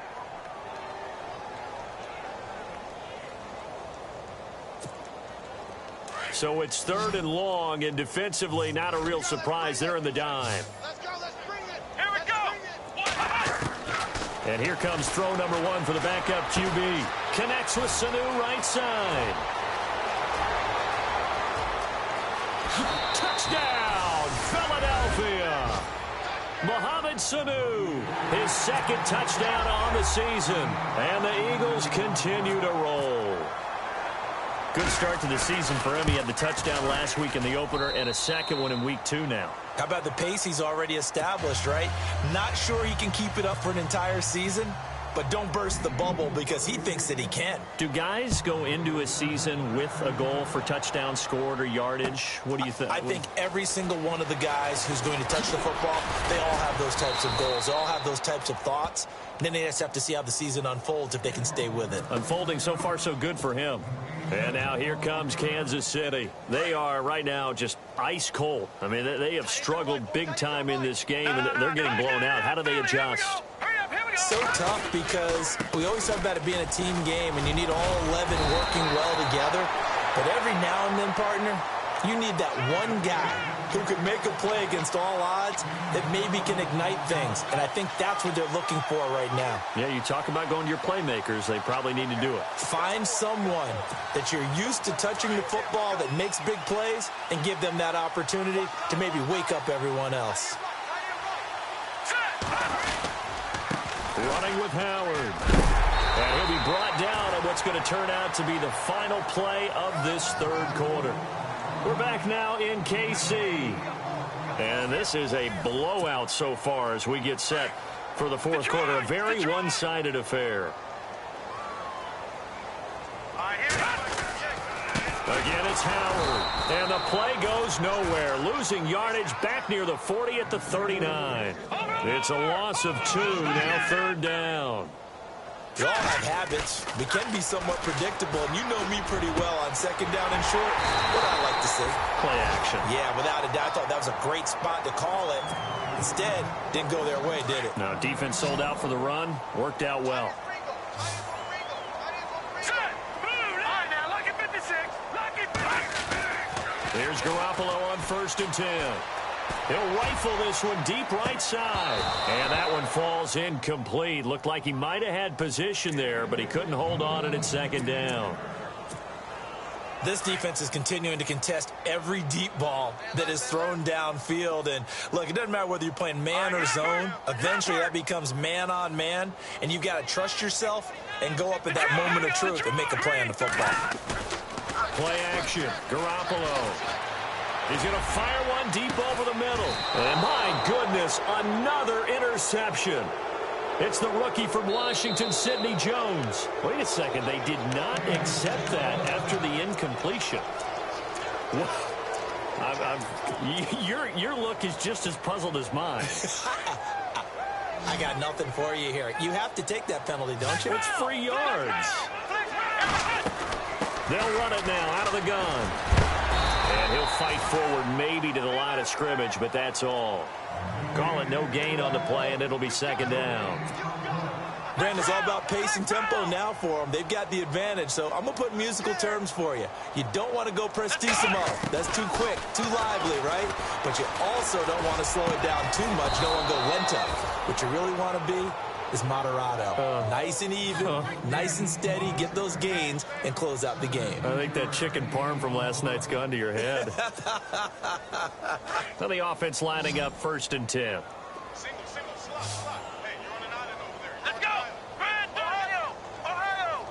So it's 3rd and long, and defensively not a real surprise. They're in the dime. Let's go, let's bring it. Here we go. And here comes throw number 1 for the backup QB. Connects with Sanu right side. Touchdown, Philadelphia. Mohamed Sanu, his second touchdown on the season. And the Eagles continue to roll. Good start to the season for him. He had the touchdown last week in the opener and a second one in week 2 now. How about the pace he's already established, right? Not sure he can keep it up for an entire season, but don't burst the bubble because he thinks that he can. Do guys go into a season with a goal for touchdowns scored or yardage? What do you think? I think every single one of the guys who's going to touch the football, they all have those types of goals. They all have those types of thoughts. And then they just have to see how the season unfolds if they can stay with it. Unfolding so far so good for him. And now here comes Kansas City. They are right now just ice cold. I mean, they have struggled big time in this game, and they're getting blown out. How do they adjust? So tough because we always talk about it being a team game, and you need all 11 working well together. But every now and then, partner, you need that one guy who could make a play against all odds that maybe can ignite things. And I think that's what they're looking for right now. Yeah, you talk about going to your playmakers. They probably need to do it. Find someone that you're used to touching the football that makes big plays and give them that opportunity to maybe wake up everyone else. Running with Howard. And he'll be brought down on what's going to turn out to be the final play of this third quarter. We're back now in KC. And this is a blowout so far as we get set for the fourth quarter. A very one-sided affair. Again, it's Howard. And the play goes nowhere. Losing yardage back near the 40 at the 39. It's a loss of 2, now third down. We all have habits. We can be somewhat predictable, and you know me pretty well on second down and short. What I like to see. Play action. Yeah, without a doubt. I thought that was a great spot to call it. Instead, didn't go their way, did it? No, defense sold out for the run. Worked out well. Here's Garoppolo on 1st and 10. He'll rifle this one deep right side. And that one falls incomplete. Looked like he might have had position there, but he couldn't hold on it at second down. This defense is continuing to contest every deep ball that is thrown downfield. And, look, it doesn't matter whether you're playing man or zone. Eventually, that becomes man on man. And you've got to trust yourself and go up at that moment of truth and make a play on the football. Play action. Garoppolo. He's going to fire one deep over the middle. And my goodness, another interception. It's the rookie from Washington, Sidney Jones. Wait a second, they did not accept that after the incompletion. Your look is just as puzzled as mine. I got nothing for you here. You have to take that penalty, don't you? It's free yards. They'll run it now out of the gun. And he'll fight forward maybe to the line of scrimmage, but that's all. Call it no gain on the play, and it'll be second down. Brandon, it's all about pace and tempo now for them. They've got the advantage, so I'm going to put musical terms for you. You don't want to go prestissimo. That's too quick, too lively, right? But you also don't want to slow it down too much. You don't want to go lento. What you really want to be is moderato. Nice and even, nice and steady, get those gains, and close out the game. I think that chicken parm from last night's gone to your head. So the offense lining up 1st and 10. Single, slot. Hey, you're on an island over there. Let's go! Ohio!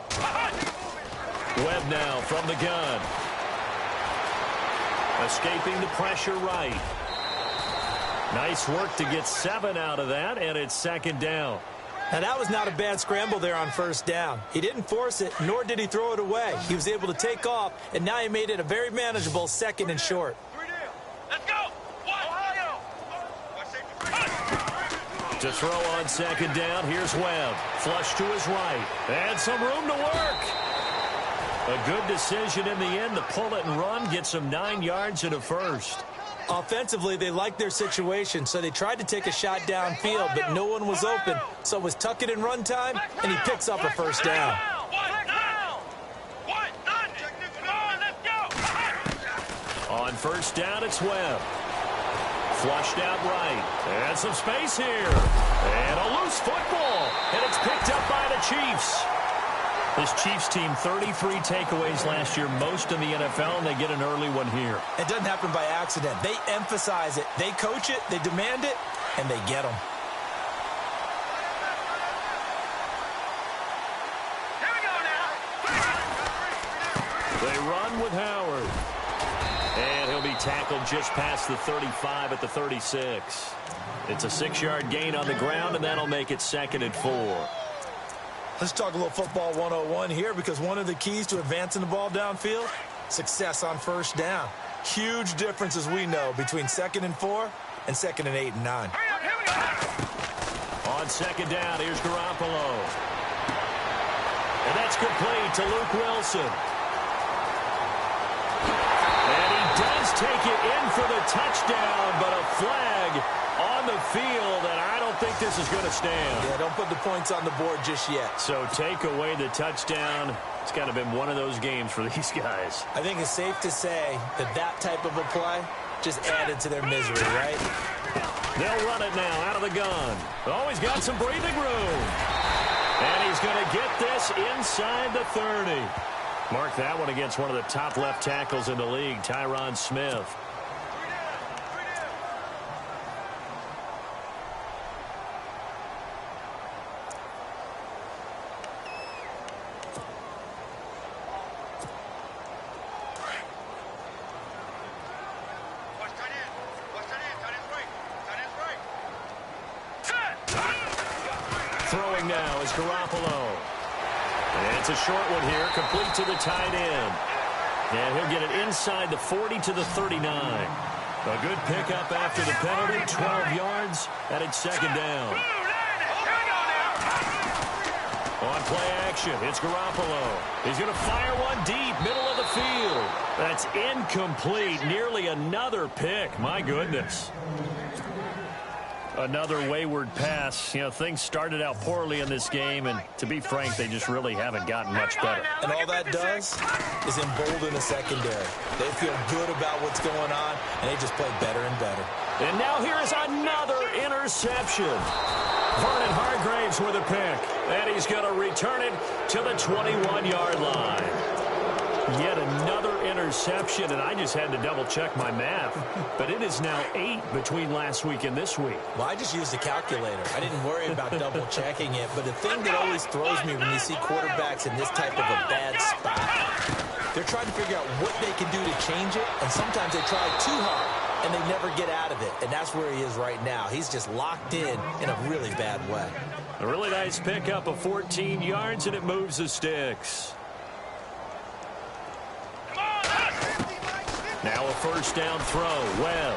Webb now from the gun. Escaping the pressure right. Nice work to get 7 out of that, and it's second down. Now, that was not a bad scramble there on 1st down. He didn't force it, nor did he throw it away. He was able to take off, and now he made it a very manageable 2nd and short. Let's go! Ohio! To throw on 2nd down, here's Webb. Flush to his right. And some room to work. A good decision in the end to pull it and run, get some 9 yards and a first. Offensively, they liked their situation, so they tried to take a shot downfield, but no one was open. So it was tuck it in run time, and he picks up a 1st down. On 1st down, it's Webb. Flushed out right. Has some space here. And a loose football. And it's picked up by the Chiefs. This Chiefs team, 33 takeaways last year, most in the NFL, and they get an early one here. It doesn't happen by accident. They emphasize it. They coach it, they demand it, and they get them. Here we go now. They run with Howard. And he'll be tackled just past the 35 at the 36. It's a 6-yard gain on the ground, and that'll make it 2nd and 4. Let's talk a little football 101 here, because one of the keys to advancing the ball downfield, success on first down. Huge difference, as we know, between 2nd and 4 and 2nd and 8 and 9. Here we go. On 2nd down, here's Garoppolo. And that's complete to Luke Wilson. And he does take it in for the touchdown, but a flag on the field, and I don't think this is going to stand. Yeah, don't put the points on the board just yet. So take away the touchdown. It's kind of been one of those games for these guys. I think it's safe to say that that type of a play just added to their misery, right? They'll run it now out of the gun. Oh, he's got some breathing room. And he's going to get this inside the 30. Mark that one against one of the top left tackles in the league, Tyron Smith. Throwing now is Garoppolo. And it's a short one here, complete to the tight end. And he'll get it inside the 40 to the 39. A good pickup after the penalty, 12 yards, and it's 2nd down. On play action, it's Garoppolo. He's going to fire one deep, middle of the field. That's incomplete, nearly another pick. My goodness. Another wayward pass. You know, things started out poorly in this game, and to be frank, they just really haven't gotten much better. And all that does is embolden the secondary. They feel good about what's going on, and they just play better and better. And now here is another interception. Vernon Hargraves with a pick, and he's going to return it to the 21-yard line. Yet another interception, and I just had to double-check my math. But it is now 8 between last week and this week. Well, I just used a calculator. I didn't worry about double-checking it. But the thing that always throws me when you see quarterbacks in this type of a bad spot, they're trying to figure out what they can do to change it, and sometimes they try too hard, and they never get out of it. And that's where he is right now. He's just locked in a really bad way. A really nice pickup of 14 yards, and it moves the sticks. Now a first down throw. Webb.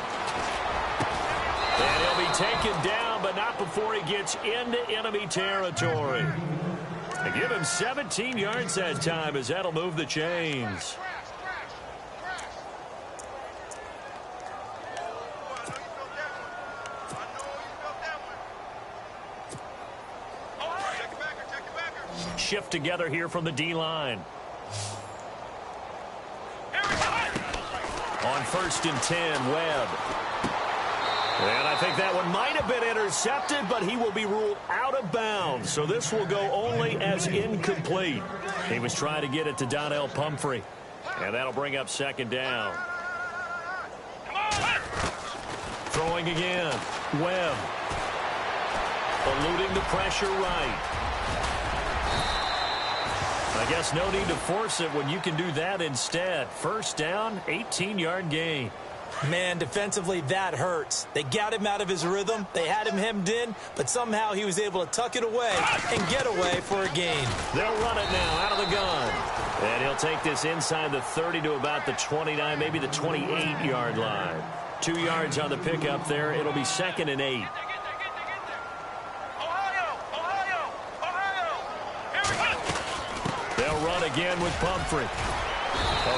And he'll be taken down, but not before he gets into enemy territory. They give him 17 yards that time, as that'll move the chains. Shift together here from the D-line. On 1st and 10, Webb. And I think that one might have been intercepted, but he will be ruled out of bounds. So this will go only as incomplete. He was trying to get it to Donnell Pumphrey. And that'll bring up 2nd down. Throwing again. Webb. Eluding the pressure right. I guess no need to force it when you can do that instead. First down, 18-yard gain. Man, defensively, that hurts. They got him out of his rhythm. They had him hemmed in, but somehow he was able to tuck it away and get away for a gain. They'll run it now out of the gun. And he'll take this inside the 30 to about the 29, maybe the 28-yard line. 2 yards on the pickup there. It'll be 2nd and 8. They'll run again with Pumphrey.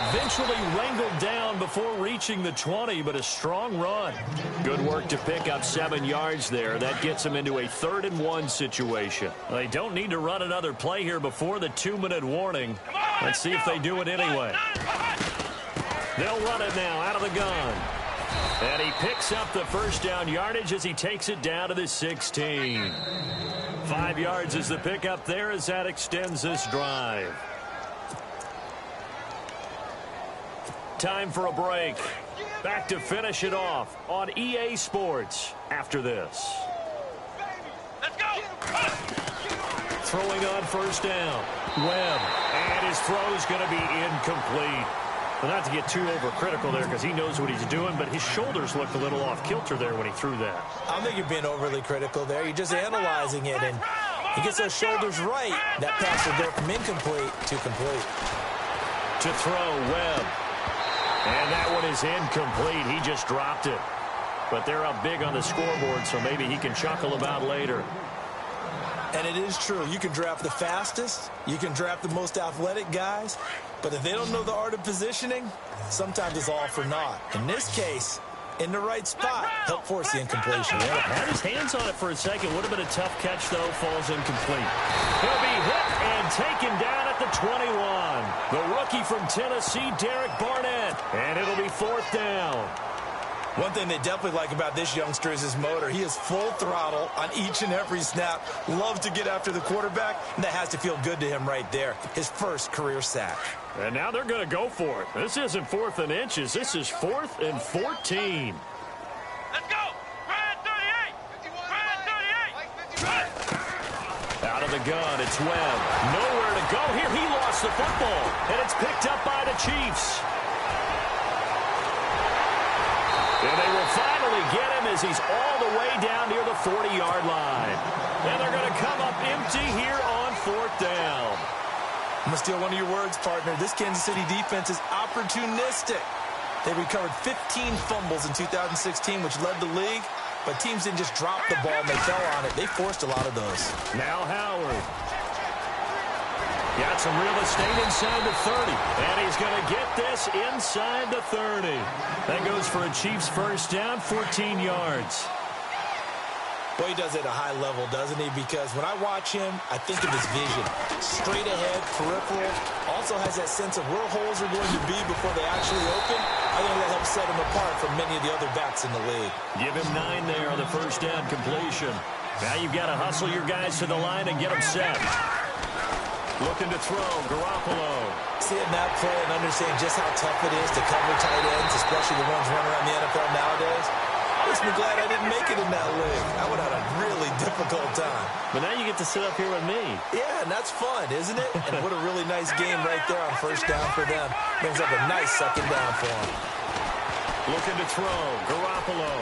Eventually wrangled down before reaching the 20, but a strong run. Good work to pick up 7 yards there. That gets them into a 3rd and 1 situation. They don't need to run another play here before the 2-minute warning. Let's see if they do it anyway. They'll run it now out of the gun. And he picks up the first down yardage as he takes it down to the 16. 5 yards is the pickup there as that extends this drive. Time for a break. Back to finish it off on EA Sports after this. Let's go! Throwing on first down. Webb. And his throw is going to be incomplete. Well, not to get too overcritical there because he knows what he's doing, but his shoulders looked a little off kilter there when he threw that. I don't think you're being overly critical there. You're just analyzing it, and he gets those shoulders right. That pass will go from incomplete to complete. To throw, Webb. And that one is incomplete. He just dropped it. But they're up big on the scoreboard, so maybe he can chuckle about later. And it is true. You can draft the fastest. You can draft the most athletic guys. But if they don't know the art of positioning, sometimes it's all for naught. In this case, in the right spot, help force the incompletion. Yeah, had his hands on it for a second. Would have been a tough catch, though. Falls incomplete. He'll be hit and taken down at the 21. The rookie from Tennessee, Derek Barnett. And it'll be 4th down. One thing they definitely like about this youngster is his motor. He is full throttle on each and every snap. Loves to get after the quarterback, and that has to feel good to him right there. His first career sack. And now they're going to go for it. This isn't 4th and inches. This is 4th and 14. Let's go! Brad 38! Brad 38! Out of the gun, it's Webb. Nowhere to go here. He lost the football, and it's picked up by the Chiefs. And they will finally get him as he's all the way down near the 40-yard line. And they're going to come up empty here on 4th down. I'm going to steal one of your words, partner. This Kansas City defense is opportunistic. They recovered 15 fumbles in 2016, which led the league. But teams didn't just drop the ball and they fell on it. They forced a lot of those. Now Howard. Got some real estate inside the 30. And he's going to get this inside the 30. That goes for a Chiefs first down, 14 yards. Boy, he does it at a high level, doesn't he? Because when I watch him, I think of his vision. Straight ahead, peripheral. Also has that sense of where holes are going to be before they actually open. I think that helps set him apart from many of the other backs in the league. Give him 9 there on the first down completion. Now you've got to hustle your guys to the line and get them set. Looking to throw, Garoppolo. Seeing that play and understanding just how tough it is to cover tight ends, especially the ones running around the NFL nowadays, makes me glad I didn't make it in that league. I would have had a really difficult time. But now you get to sit up here with me. Yeah, and that's fun, isn't it? And what a really nice game right there on first down for them. Brings up a nice second down for them. Looking to throw, Garoppolo.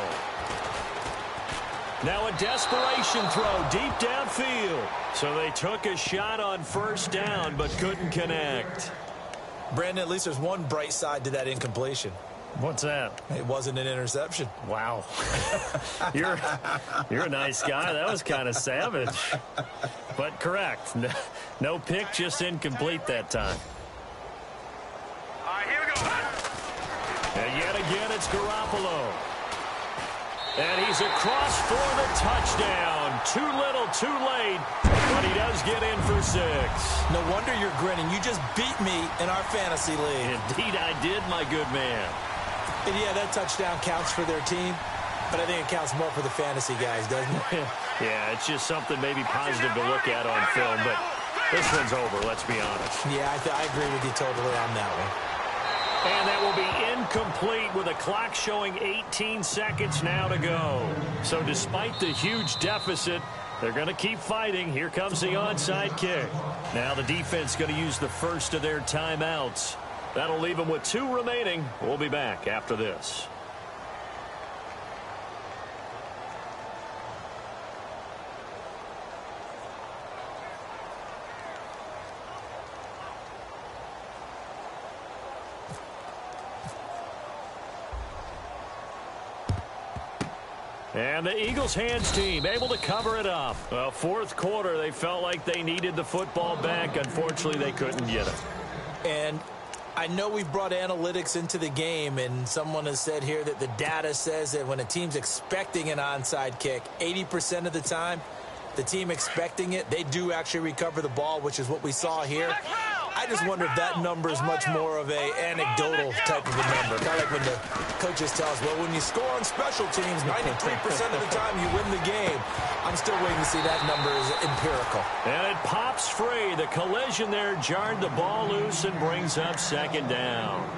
Now a desperation throw deep downfield. So they took a shot on first down but couldn't connect. Brandon, at least there's one bright side to that incompletion. What's that? It wasn't an interception. Wow. You're a nice guy. That was kind of savage. But correct. No pick, just incomplete that time. All right, here we go. And yet again, it's Garoppolo. And he's across for the touchdown. Too little, too late. But he does get in for 6. No wonder you're grinning. You just beat me in our fantasy league. Indeed I did, my good man. And yeah, that touchdown counts for their team. But I think it counts more for the fantasy guys, doesn't it? Yeah, it's just something maybe positive to look at on film. But this one's over, let's be honest. Yeah, I agree with you totally on that one. And that will be incomplete with a clock showing 18 seconds now to go. So despite the huge deficit, they're going to keep fighting. Here comes the onside kick. Now the defense going to use the first of their timeouts. That'll leave them with 2 remaining. We'll be back after this. And the Eagles hands team able to cover it up. Well, 4th quarter, they felt like they needed the football back. Unfortunately, they couldn't get it. And I know we've brought analytics into the game, and someone has said here that the data says that when a team's expecting an onside kick, 80% of the time, the team expecting it, they do actually recover the ball, which is what we saw here. I just wonder if that number is much more of a anecdotal type of a number. Kind of like when the coaches tell us, well, when you score on special teams, 93% of the time you win the game. I'm still waiting to see that number is empirical. And it pops free. The collision there jarred the ball loose and brings up second down.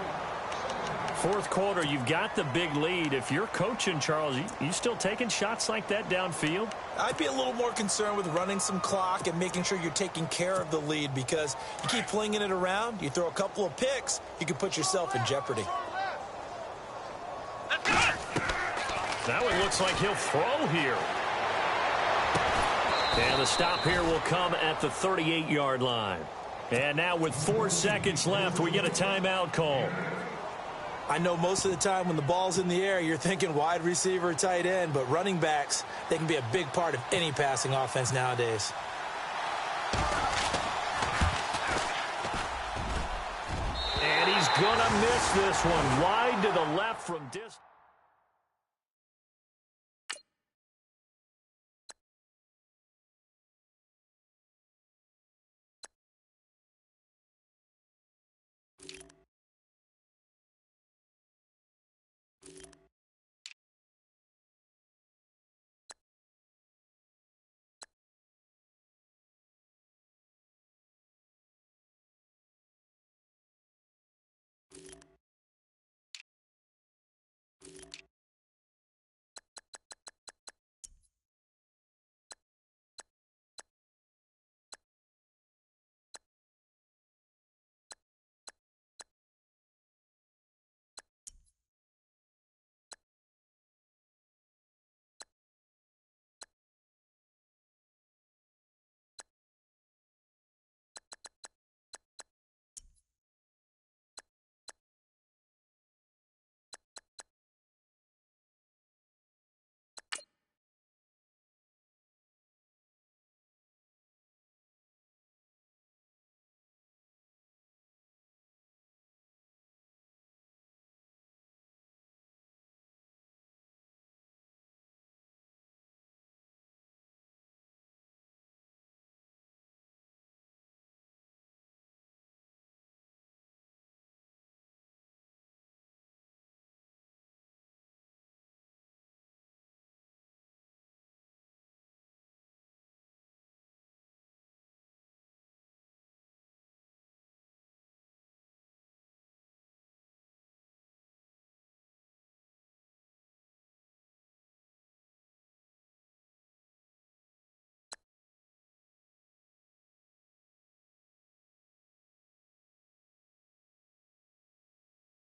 Fourth quarter, you've got the big lead. If you're coaching, Charles, you still taking shots like that downfield? I'd be a little more concerned with running some clock and making sure you're taking care of the lead, because you keep flinging it around, you throw a couple of picks, you can put yourself in jeopardy. That one looks like he'll throw here. And the stop here will come at the 38-yard line. And now with 4 seconds left, we get a timeout call. I know most of the time when the ball's in the air, you're thinking wide receiver, tight end, but running backs, they can be a big part of any passing offense nowadays. And he's going to miss this one wide to the left from distance.